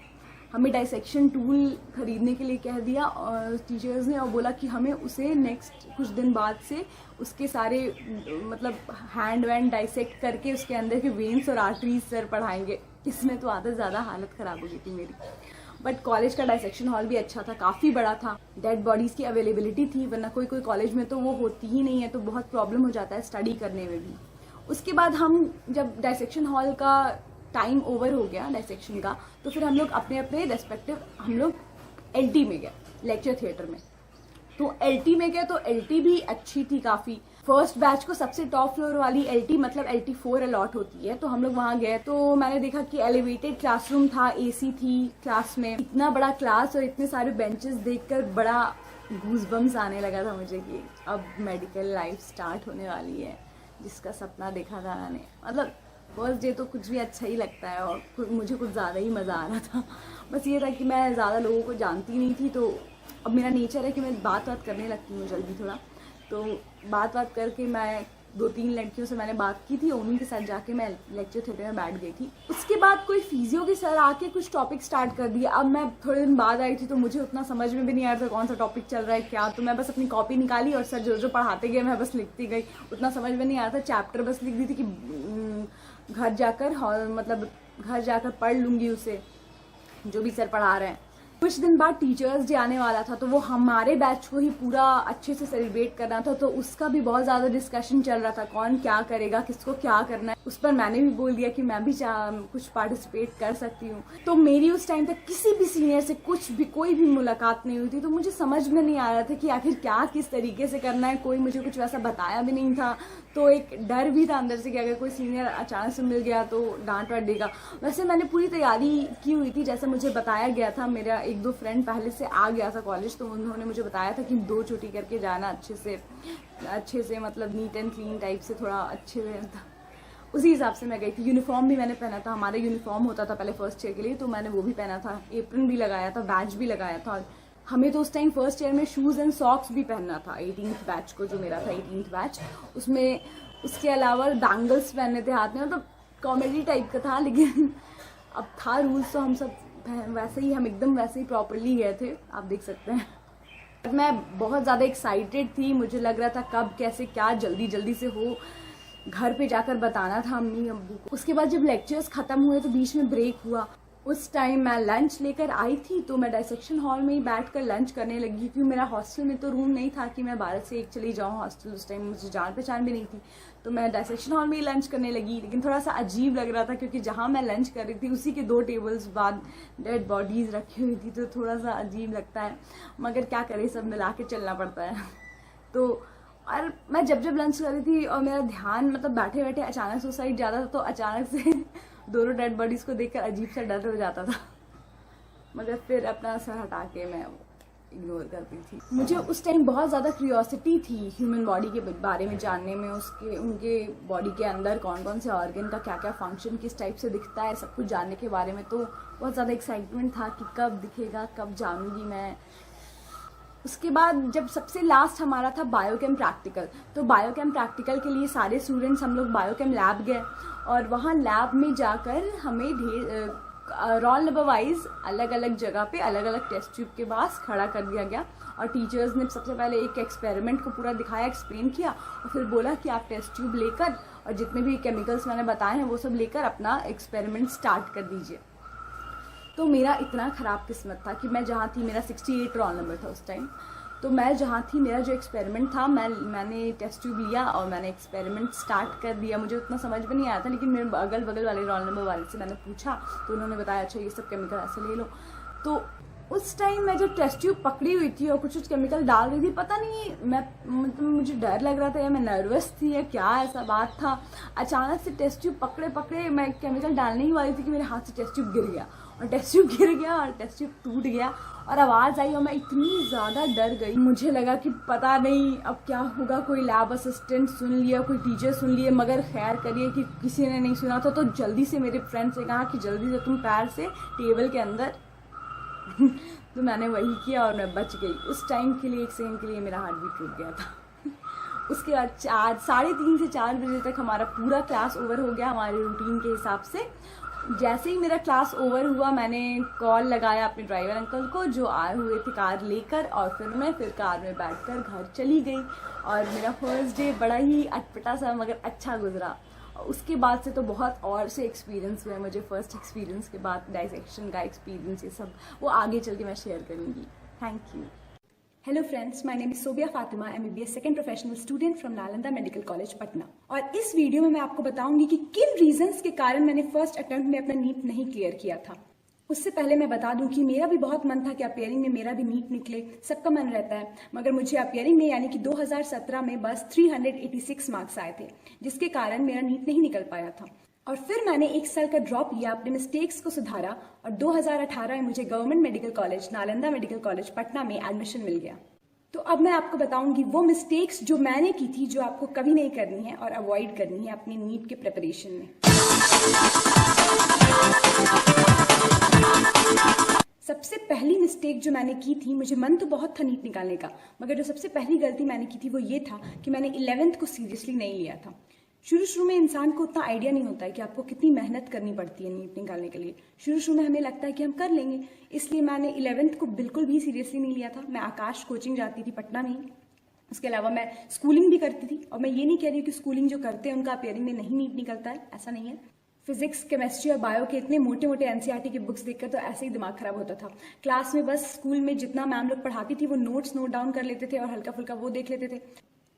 हमें डाइसेक्शन टूल खरीदने के लिए कह दिया और टीचर्स ने, और बोला कि हमें उसे नेक्स्ट कुछ दिन बाद से उसके सारे मतलब हैंड वैंड डाइसेक्ट करके उसके अंदर के वेन्स और आर्टरीज सर पढ़ाएंगे। इसमें तो आधा ज़्यादा हालत ख़राब हो गई थी मेरी। बट कॉलेज का डाइसेक्शन हॉल भी अच्छा था, काफ़ी बड़ा था, डेड बॉडीज़ की अवेलेबिलिटी थी, वरना कोई कोई कॉलेज में तो वो होती ही नहीं है, तो बहुत प्रॉब्लम हो जाता है स्टडी करने में भी। उसके बाद हम जब डाइसेक्शन हॉल का टाइम ओवर हो गया डाइसेक्शन का, तो फिर हम लोग अपने अपने रेस्पेक्टिव हम लोग LT में गए, लेक्चर थिएटर में। तो LT में गए तो LT भी अच्छी थी काफ़ी। फर्स्ट बैच को सबसे टॉप फ्लोर वाली LT मतलब LT4 अलॉट होती है, तो हम लोग वहाँ गए तो मैंने देखा कि एलिवेटेड क्लासरूम था, AC थी क्लास में। इतना बड़ा क्लास और इतने सारे बेंचेस देखकर बड़ा गूज़बम्स आने लगा था मुझे कि अब मेडिकल लाइफ स्टार्ट होने वाली है, जिसका सपना देखा था मैंने। मतलब फर्स्ट डे तो कुछ भी अच्छा ही लगता है और मुझे कुछ ज़्यादा ही मज़ा आ रहा था। बस ये था कि मैं ज़्यादा लोगों को जानती नहीं थी, तो अब मेरा नेचर है कि मैं बात करने लगती हूँ जल्दी थोड़ा। तो बात करके मैं 2-3 लड़कियों से मैंने बात की थी, उन्हीं के साथ जाके मैं लेक्चर थिएटर में बैठ गई थी। उसके बाद कोई फिजियो के सर आके कुछ टॉपिक स्टार्ट कर दिया। अब मैं थोड़े दिन बाद आई थी तो मुझे उतना समझ में भी नहीं आ रहा था कौन सा टॉपिक चल रहा है क्या, तो मैं बस अपनी कॉपी निकाली और सर जो जो पढ़ाते गए मैं बस लिखती गई। उतना समझ में नहीं आ रहा था, चैप्टर बस लिख दी थी कि घर जाकर पढ़ लूँगी उसे, जो भी सर पढ़ा रहे हैं। कुछ दिन बाद टीचर्स डे आने वाला था, तो वो हमारे बैच को ही पूरा अच्छे से सेलिब्रेट करना था, तो उसका भी बहुत ज़्यादा डिस्कशन चल रहा था, कौन क्या करेगा, किसको क्या करना है। उस पर मैंने भी बोल दिया कि मैं भी कुछ पार्टिसिपेट कर सकती हूँ। तो मेरी उस टाइम तक किसी भी सीनियर से कोई भी मुलाकात नहीं हुई थी, तो मुझे समझ में नहीं आ रहा था कि आखिर क्या किस तरीके से करना है। कोई मुझे कुछ वैसा बताया भी नहीं था, तो एक डर भी था अंदर से कि अगर कोई सीनियर अचानक से मिल गया तो डांट वाट देगा। वैसे मैंने पूरी तैयारी की हुई थी, जैसे मुझे बताया गया था। मेरा 1-2 फ्रेंड पहले से आ गया था कॉलेज, तो उन्होंने मुझे बताया था कि 2 चोटी करके जाना अच्छे से मतलब नीट एंड क्लीन टाइप से, थोड़ा अच्छे से। उसी हिसाब से मैं गई थी। यूनिफॉर्म भी मैंने पहना था, हमारा यूनिफॉर्म होता था पहले फर्स्ट ईयर के लिए, तो मैंने वो भी पहना था, एप्रन भी लगाया था, बैच भी लगाया था। हमें तो उस टाइम फर्स्ट ईयर में शूज़ एंड सॉक्स भी पहनना था। 18th बैच को, जो मेरा था 18th बैच, उसमें उसके अलावा बैंगल्स पहनने थे हाथ में। मतलब कॉमेडी टाइप का था, लेकिन अब था रूल्स, तो हम सब वैसे ही, हम एकदम वैसे ही प्रॉपरली गए थे, आप देख सकते हैं। मैं बहुत ज़्यादा एक्साइटेड थी, मुझे लग रहा था कब कैसे क्या जल्दी से हो, घर पे जाकर बताना था अम्मी अब्बू को। उसके बाद जब लेक्चर्स ख़त्म हुए तो बीच में ब्रेक हुआ, उस टाइम मैं लंच लेकर आई थी, तो मैं डाइसेक्शन हॉल में ही बैठकर लंच करने लगी, क्योंकि मेरा हॉस्टल में तो रूम नहीं था कि मैं 12 से 1 चली जाऊँ हॉस्टल। उस टाइम मुझे जान पहचान भी नहीं थी, तो मैं डाइसेक्शन हॉल में ही लंच करने लगी। लेकिन थोड़ा सा अजीब लग रहा था, क्योंकि जहाँ मैं लंच कर रही थी उसी के 2 टेबल्स बाद डेड बॉडीज़ रखी हुई थी, तो थोड़ा सा अजीब लगता है, मगर क्या करें, सब मिला के चलना पड़ता है। तो और मैं जब लंच कर रही थी और मेरा ध्यान मतलब बैठे बैठे अचानक से उस साइड जाता था, तो अचानक से दोनों डेड बॉडीज़ को देखकर अजीब सा डर हो जाता था, मगर फिर अपना सर हटा के मैं इग्नोर करती थी। मुझे उस टाइम बहुत ज़्यादा क्यूरियोसिटी थी ह्यूमन बॉडी के बारे में जानने में, उनके बॉडी के अंदर कौन कौन से ऑर्गन का क्या क्या फंक्शन किस टाइप से दिखता है, सब कुछ जानने के बारे में। तो बहुत ज़्यादा एक्साइटमेंट था कि कब दिखेगा, कब जानूंगी मैं। उसके बाद जब सबसे लास्ट हमारा था बायोकेम प्रैक्टिकल, तो बायोकेम प्रैक्टिकल के लिए सारे स्टूडेंट्स हम लोग बायोकेम लैब गए, और वहाँ लैब में जाकर हमें रोल नंबर वाइज अलग अलग जगह पे अलग अलग टेस्ट ट्यूब के पास खड़ा कर दिया गया, और टीचर्स ने सबसे पहले एक एक्सपेरिमेंट को पूरा दिखाया, एक्सप्लेन किया, और फिर बोला कि आप टेस्ट ट्यूब लेकर और जितने भी केमिकल्स मैंने बताए हैं वो सब लेकर अपना एक्सपेरिमेंट स्टार्ट कर दीजिए। तो मेरा इतना ख़राब किस्मत था कि मैं जहाँ थी, मेरा 68 रोल नंबर था उस टाइम, तो मैं जहाँ थी, मेरा जो एक्सपेरिमेंट था, मैंने टेस्ट ट्यूब लिया और मैंने एक्सपेरिमेंट स्टार्ट कर दिया। मुझे उतना समझ में नहीं आया था, लेकिन मेरे अगल बगल वाले रोल नंबर वाले से मैंने पूछा तो उन्होंने बताया अच्छा ये सब केमिकल ऐसे ले लो। तो उस टाइम मैं जब टेस्ट ट्यूब पकड़ी हुई थी और कुछ केमिकल डाल रही थी, पता नहीं मैं मतलब मुझे डर लग रहा था या मैं नर्वस थी या क्या ऐसा बात था, अचानक से टेस्ट ट्यूब पकड़े मैं केमिकल डालने ही वाली थी कि मेरे हाथ से टेस्ट ट्यूब गिर गया और टेस्ट ट्यूब गिर गया और टेस्ट ट्यूब टूट गया और आवाज़ आई और मैं इतनी ज़्यादा डर गई। मुझे लगा कि पता नहीं अब क्या होगा, कोई लैब असिस्टेंट सुन लिया, कोई टीचर सुन लिए, मगर खैर करिए कि किसी ने नहीं सुना था। तो जल्दी से मेरे फ्रेंड से कहा कि जल्दी से तुम पैर से टेबल के अंदर तो मैंने वही किया और मैं बच गई। उस टाइम के लिए 1 सेकंड के लिए मेरा हार्ट बीट रुक गया था। उसके बाद 3:30 से 4 बजे तक हमारा पूरा क्लास ओवर हो गया हमारे रूटीन के हिसाब से। जैसे ही मेरा क्लास ओवर हुआ मैंने कॉल लगाया अपने ड्राइवर अंकल को जो आए हुए थे कार लेकर, और फिर कार में बैठकर घर चली गई और मेरा फर्स्ट डे बड़ा ही अटपटा सा मगर अच्छा गुजरा। उसके बाद से तो बहुत और से एक्सपीरियंस हुए मुझे। फर्स्ट एक्सपीरियंस के बाद डाइसेक्शन का एक्सपीरियंस, ये सब वो आगे चल के मैं शेयर करूँगी। Thank you. Hello friends, my name is Sobia Fatima, MBBS second professional student from Nalanda medical college Patna. और इस वीडियो में मैं आपको बताऊंगी कि किन रीजंस के कारण मैंने फर्स्ट अटेम्प्ट में अपना नीट नहीं क्लियर किया था। उससे पहले मैं बता दूं कि मेरा भी बहुत मन था कि अपियरिंग में मेरा भी नीट निकले, सबका मन रहता है, मगर मुझे अपियरिंग में यानी कि 2017 में बस 386 मार्क्स आए थे, जिसके कारण मेरा नीट नहीं निकल पाया था। और फिर मैंने 1 साल का ड्रॉप लिया, अपने मिस्टेक्स को सुधारा और 2018 में मुझे government medical college Nalanda medical college Patna में एडमिशन मिल गया। तो अब मैं आपको बताऊंगी वो मिस्टेक्स जो मैंने की थी, जो आपको कभी नहीं करनी है और अवॉइड करनी है अपनी नीट के प्रिपरेशन में। सबसे पहली मिस्टेक जो मैंने की थी, मुझे मन तो बहुत था नीट निकालने का, मगर जो सबसे पहली गलती मैंने की थी वो ये था कि मैंने 11th को सीरियसली नहीं लिया था। शुरू में इंसान को उतना आइडिया नहीं होता है कि आपको कितनी मेहनत करनी पड़ती है नीट निकालने के लिए। शुरू में हमें लगता है कि हम कर लेंगे, इसलिए मैंने 11th को बिल्कुल भी सीरियसली नहीं लिया था। मैं आकाश कोचिंग जाती थी पटना में ही, उसके अलावा मैं स्कूलिंग भी करती थी। और मैं ये नहीं कह रही हूँ कि स्कूलिंग जो करते हैं उनका अपियरिंग में नहीं नीट निकलता है, ऐसा नहीं है। फिजिक्स, केमिस्ट्री और बायो के इतने मोटे मोटे NCERT की बुक्स देखकर तो ऐसे ही दिमाग खराब होता था। क्लास में बस स्कूल में जितना मैम लोग पढ़ाती थी वो नोट्स नोट डाउन कर लेते थे और हल्का फुल्का वो देख लेते थे।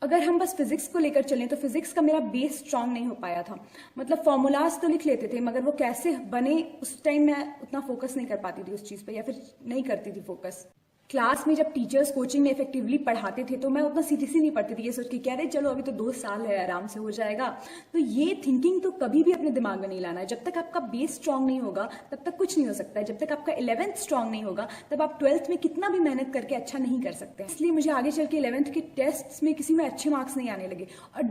अगर हम बस फिजिक्स को लेकर चलें तो फिजिक्स का मेरा बेस स्ट्रांग नहीं हो पाया था। मतलब फॉर्मूलाज तो लिख लेते थे, मगर वो कैसे बने उस टाइम मैं उतना फोकस नहीं कर पाती थी उस चीज पे, या फिर नहीं करती थी फोकस। क्लास में जब टीचर्स कोचिंग में इफेक्टिवली पढ़ाते थे तो मैं उतना सीरियसली नहीं पढ़ती थी, ये सोच के कह रहे चलो अभी तो 2 साल है, आराम से हो जाएगा। तो ये थिंकिंग तो कभी भी अपने दिमाग में नहीं लाना है। जब तक आपका बेस स्ट्रांग नहीं होगा तब तक कुछ नहीं हो सकता है। जब तक आपका 11th स्ट्रांग नहीं होगा तब आप 12th में कितना भी मेहनत करके अच्छा नहीं कर सकते। इसलिए मुझे आगे चल के 11th के टेस्ट में किसी में अच्छे मार्क्स नहीं आने लगे। और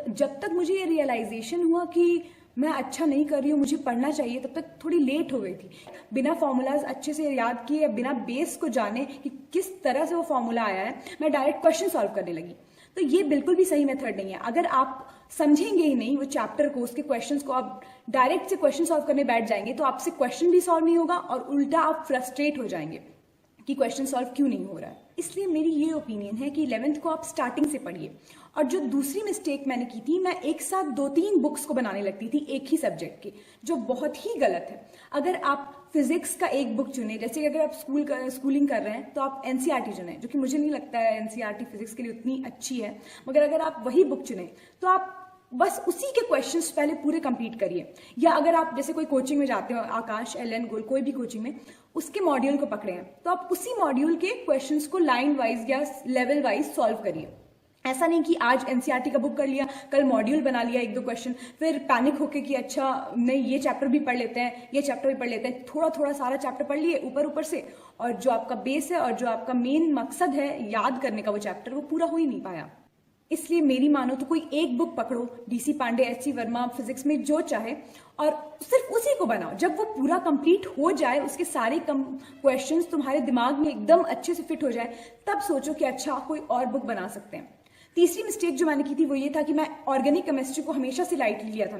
जब तक मुझे ये रियलाइजेशन हुआ कि मैं अच्छा नहीं कर रही हूँ, मुझे पढ़ना चाहिए, तब तक थोड़ी लेट हो गई थी। बिना फॉर्मूलाज अच्छे से याद किए या बिना बेस को जाने कि किस तरह से वो फॉर्मूला आया है, मैं डायरेक्ट क्वेश्चन सॉल्व करने लगी। तो ये बिल्कुल भी सही मेथड नहीं है। अगर आप समझेंगे ही नहीं वो चैप्टर को, उसके क्वेश्चंस को, आप डायरेक्ट से क्वेश्चन सॉल्व करने बैठ जाएंगे तो आपसे क्वेश्चन भी सॉल्व नहीं होगा और उल्टा आप फ्रस्ट्रेट हो जाएंगे कि क्वेश्चन सॉल्व क्यों नहीं हो रहा है। इसलिए मेरी ये ओपिनियन है कि 11th को आप स्टार्टिंग से पढ़िए। और जो दूसरी मिस्टेक मैंने की थी, मैं एक साथ 2-3 बुक्स को बनाने लगती थी एक ही सब्जेक्ट की, जो बहुत ही गलत है। अगर आप फिजिक्स का एक बुक चुने, जैसे अगर आप स्कूलिंग कर रहे हैं तो आप NCERT चुने, जो कि मुझे नहीं लगता है NCERT फिजिक्स के लिए उतनी अच्छी है, मगर अगर आप वही बुक चुने तो आप बस उसी के क्वेश्चंस पहले पूरे कंप्लीट करिए। या अगर आप जैसे कोई कोचिंग में जाते हो, आकाश, LN, गोल, कोई भी कोचिंग में, उसके मॉड्यूल को पकड़े हैं तो आप उसी मॉड्यूल के क्वेश्चंस को लाइन वाइज या लेवल वाइज सॉल्व करिए। ऐसा नहीं कि आज NCERT का बुक कर लिया, कल मॉड्यूल बना लिया 1-2 क्वेश्चन, फिर पैनिक होके कि अच्छा नहीं ये चैप्टर भी पढ़ लेते हैं, ये चैप्टर भी पढ़ लेते हैं, थोड़ा थोड़ा सारा चैप्टर पढ़ लिए ऊपर से, और जो आपका बेस है और जो आपका मेन मकसद है याद करने का वो चैप्टर, वो पूरा हो ही नहीं पाया। इसलिए मेरी मानो तो कोई एक बुक पकड़ो, DC Pandey, HC Verma, physics में जो चाहे, और सिर्फ उसी को बनाओ। जब वो पूरा कंप्लीट हो जाए, उसके सारे क्वेश्चंस तुम्हारे दिमाग में एकदम अच्छे से फिट हो जाए, तब सोचो कि अच्छा कोई और बुक बना सकते हैं। तीसरी मिस्टेक जो मैंने की थी वो ये था कि मैं ऑर्गेनिक केमिस्ट्री को हमेशा से लाइटली लिया था।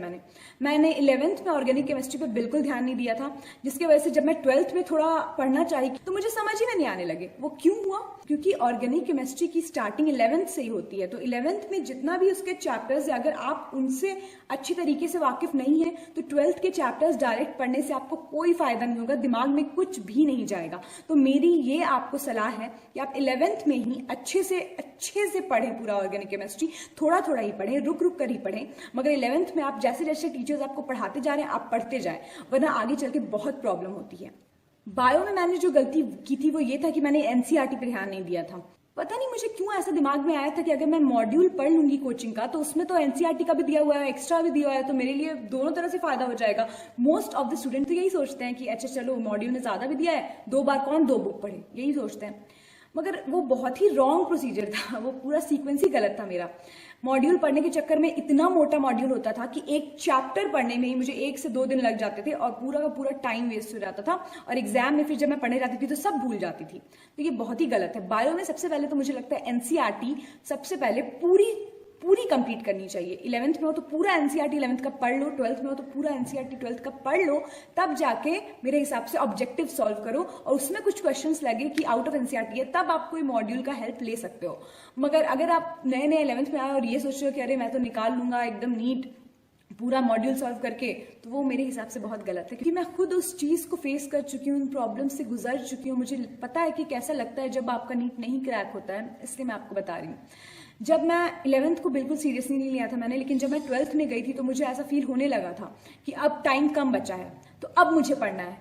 मैंने 11th में ऑर्गेनिक केमिस्ट्री पे बिल्कुल ध्यान नहीं दिया था, जिसकी वजह से जब मैं 12th में थोड़ा पढ़ना चाहिए तो मुझे समझ ही में नहीं आने लगे। वो क्यों हुआ? क्योंकि ऑर्गेनिक केमिस्ट्री की स्टार्टिंग 11th से ही होती है, तो 11th में जितना भी उसके चैप्टर्स है अगर आप उनसे अच्छी तरीके से वाकिफ नहीं है तो 12th के चैप्टर्स डायरेक्ट पढ़ने से आपको कोई फायदा नहीं होगा, दिमाग में कुछ भी नहीं जाएगा। तो मेरी ये आपको सलाह है कि आप 11th में ही अच्छे से पढ़ें पूरा ऑर्गेनिक केमिस्ट्री, थोड़ा थोड़ा ही पढ़ें, रुक रुक कर ही पढ़ें, मगर 11th में आप जैसे जैसे टीचर्स आपको पढ़ाते जा रहे हैं आप पढ़ते जाएं, वरना आगे चल के बहुत प्रॉब्लम होती है। बायो में मैंने जो गलती की थी वो ये था कि मैंने एनसीईआरटी पर ध्यान नहीं दिया था। पता नहीं मुझे क्यों ऐसा दिमाग में आया था कि अगर मैं मॉड्यूल पढ़ लूंगी कोचिंग का तो उसमें तो एनसीईआरटी का भी दिया हुआ है, एक्स्ट्रा भी दिया हुआ है, तो मेरे लिए दोनों तरह से फायदा हो जाएगा। मोस्ट ऑफ द स्टूडेंट तो यही सोचते हैं कि अच्छा चलो मॉड्यूल में ज्यादा भी दिया है, 2 बार कौन 2 बुक पढ़े, यही सोचते हैं, मगर वो बहुत ही रॉन्ग प्रोसीजर था, वो पूरा सीक्वेंस ही गलत था मेरा। मॉड्यूल पढ़ने के चक्कर में इतना मोटा मॉड्यूल होता था कि एक चैप्टर पढ़ने में ही मुझे 1 से 2 दिन लग जाते थे और पूरा का पूरा टाइम वेस्ट हो जाता था, और एग्जाम में फिर जब मैं पढ़ने जाती थी तो सब भूल जाती थी। तो ये बहुत ही गलत है। बायो में सबसे पहले तो मुझे लगता है एनसीईआरटी सबसे पहले पूरी कंप्लीट करनी चाहिए। 11th में हो तो पूरा एनसीईआरटी 11th का पढ़ लो, 12th में हो तो पूरा एनसीईआरटी 12th का पढ़ लो, तब जाके मेरे हिसाब से ऑब्जेक्टिव सॉल्व करो और उसमें कुछ क्वेश्चंस लगे कि आउट ऑफ एनसीईआरटी है, तब आप कोई मॉड्यूल का हेल्प ले सकते हो। मगर अगर आप नए 11th में आए और ये सोच रहे हो कि अरे मैं तो निकाल लूंगा एकदम नीट पूरा मॉड्यूल सॉल्व करके, तो वो मेरे हिसाब से बहुत गलत है, क्योंकि मैं खुद उस चीज को फेस कर चुकी हूँ, उन प्रॉब्लम से गुजर चुकी हूँ। मुझे पता है कि कैसा लगता है जब आपका नीट नहीं क्रैक होता है, इसलिए मैं आपको बता रही हूँ। जब मैं 11th को बिल्कुल सीरियसली नहीं लिया था मैंने, लेकिन जब मैं 12th में गई थी तो मुझे ऐसा फील होने लगा था कि अब टाइम कम बचा है तो अब मुझे पढ़ना है।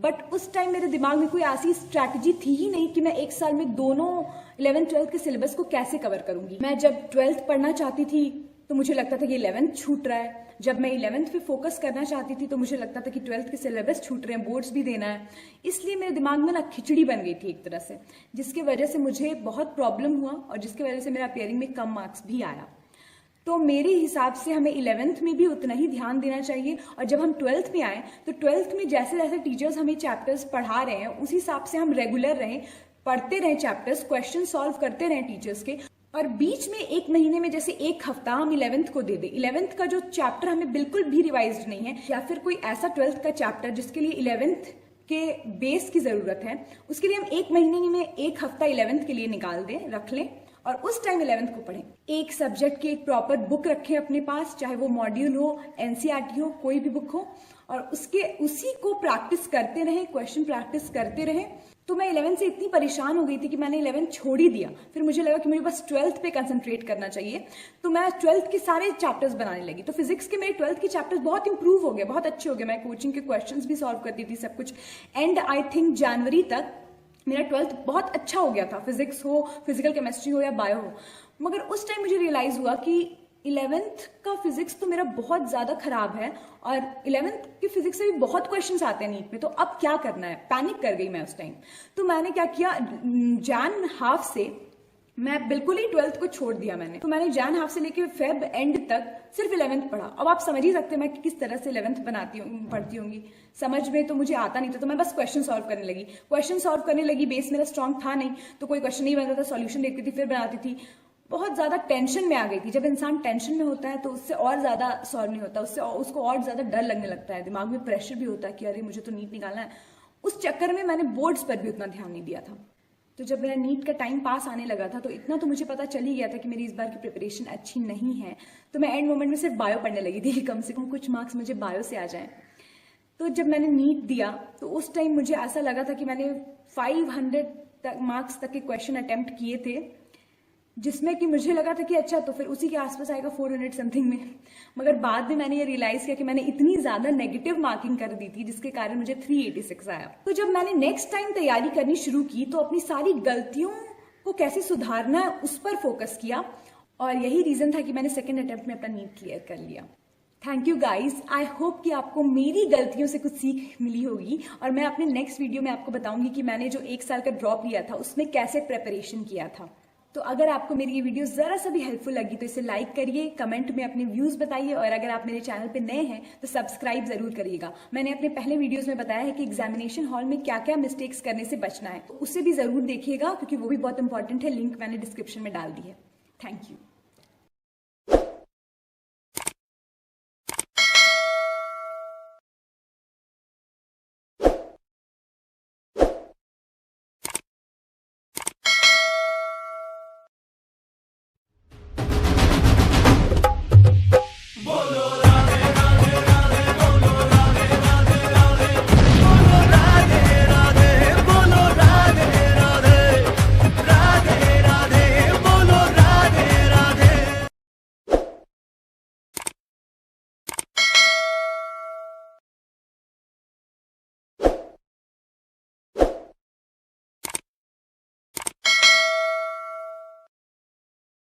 बट उस टाइम मेरे दिमाग में कोई ऐसी स्ट्रैटेजी थी ही नहीं कि मैं 1 साल में दोनों 11th 12th के सिलेबस को कैसे कवर करूंगी। मैं जब 12th पढ़ना चाहती थी तो मुझे लगता था कि 11th छूट रहा है, जब मैं 11th पे फोकस करना चाहती थी तो मुझे लगता था कि 12th के सिलेबस छूट रहे हैं, बोर्ड्स भी देना है। इसलिए मेरे दिमाग में ना खिचड़ी बन गई थी एक तरह से, जिसकी वजह से मुझे बहुत प्रॉब्लम हुआ और जिसकी वजह से मेरा अपियरिंग में कम मार्क्स भी आया। तो मेरे हिसाब से हमें 11th में भी उतना ही ध्यान देना चाहिए, और जब हम 12th में आए तो 12th में जैसे जैसे टीचर्स हमें चैप्टर्स पढ़ा रहे हैं उसी हिसाब से हम रेगुलर रहें, पढ़ते रहें चैप्टर्स, क्वेश्चन सॉल्व करते रहें टीचर्स के, और बीच में 1 महीने में जैसे 1 हफ्ता हम 11th को दे दें। 11th का जो चैप्टर हमें बिल्कुल भी रिवाइज्ड नहीं है, या फिर कोई ऐसा 12th का चैप्टर जिसके लिए 11th के बेस की जरूरत है, उसके लिए हम 1 महीने में 1 हफ्ता 11th के लिए निकाल दें, रख लें और उस टाइम 11th को पढ़ें। एक सब्जेक्ट की एक प्रॉपर बुक रखें अपने पास, चाहे वो मॉड्यूल हो, एनसीईआरटी हो, कोई भी बुक हो, और उसी को प्रैक्टिस करते रहें, क्वेश्चन प्रैक्टिस करते रहें। तो मैं 11th से इतनी परेशान हो गई थी कि मैंने 11th छोड़ ही दिया। फिर मुझे लगा कि मुझे बस 12th पे कंसंट्रेट करना चाहिए, तो मैं 12th के सारे चैप्टर्स बनाने लगी। तो फिजिक्स के मेरे 12th के चैप्टर्स बहुत इंप्रूव हो गए, बहुत अच्छे हो गए। मैं कोचिंग के क्वेश्चंस भी सॉल्व करती थी, सब कुछ। एंड आई थिंक जनवरी तक मेरा 12th बहुत अच्छा हो गया था, फिजिक्स हो, फिजिकल केमिस्ट्री हो या बायो हो। मगर उस टाइम मुझे रियलाइज हुआ कि 11th का फिजिक्स तो मेरा बहुत ज्यादा खराब है, और 11th की फिजिक्स से भी बहुत क्वेश्चंस आते हैं नीट में, तो अब क्या करना है। पैनिक कर गई मैं उस टाइम। तो मैंने क्या किया, जैन हाफ से मैं बिल्कुल ही 12th को छोड़ दिया मैंने। तो मैंने जैन हाफ से लेके फेब एंड तक सिर्फ 11th पढ़ा। अब आप समझ ही सकते हैं मैं किस तरह से 11th पढ़ती होंगी। समझ में तो मुझे आता नहीं था, तो मैं बस क्वेश्चन सॉल्व करने लगी। बेस मेरा स्ट्रांग था नहीं, तो कोई क्वेश्चन नहीं बनता था, सॉल्यूशन देखती थी फिर बनाती थी। बहुत ज्यादा टेंशन में आ गई थी। जब इंसान टेंशन में होता है तो उससे और ज्यादा सॉल्व नहीं होता, उसको और ज्यादा डर लगने लगता है, दिमाग में प्रेशर भी होता है कि अरे मुझे तो नीट निकालना है। उस चक्कर में मैंने बोर्ड्स पर भी उतना ध्यान नहीं दिया था। तो जब मेरा नीट का टाइम पास आने लगा था तो इतना तो मुझे पता चल ही गया था कि मेरी इस बार की प्रिपरेशन अच्छी नहीं है। तो मैं एंड मोमेंट में सिर्फ बायो पढ़ने लगी थी, कम से कम कुछ मार्क्स मुझे बायो से आ जाएं। तो जब मैंने नीट दिया तो उस टाइम मुझे ऐसा लगा था कि मैंने 500 मार्क्स तक के क्वेश्चन अटेम्प्ट किए थे, जिसमें कि मुझे लगा था कि अच्छा तो फिर उसी के आसपास आएगा 400 समथिंग में। मगर बाद में मैंने ये रियलाइज किया कि मैंने इतनी ज्यादा नेगेटिव मार्किंग कर दी थी जिसके कारण मुझे 386 आया। तो जब मैंने नेक्स्ट टाइम तैयारी करनी शुरू की तो अपनी सारी गलतियों को कैसे सुधारना है उस पर फोकस किया, और यही रीजन था कि मैंने सेकेंड अटेम्प्ट में अपना नीट क्लियर कर लिया। Thank you guys. I hope कि आपको मेरी गलतियों से कुछ सीख मिली होगी, और मैं अपने नेक्स्ट वीडियो में आपको बताऊंगी कि मैंने जो 1 साल का ड्रॉप लिया था उसमें कैसे प्रेपरेशन किया था। तो अगर आपको मेरी ये वीडियो जरा सा भी हेल्पफुल लगी तो इसे लाइक करिए, कमेंट में अपने व्यूज बताइए, और अगर आप मेरे चैनल पे नए हैं तो सब्सक्राइब जरूर करिएगा। मैंने अपने पहले वीडियोस में बताया है कि एग्जामिनेशन हॉल में क्या क्या मिस्टेक्स करने से बचना है, तो उसे भी जरूर देखिएगा क्योंकि वो भी बहुत इंपॉर्टेंट है। लिंक मैंने डिस्क्रिप्शन में डाल दी है। Thank you.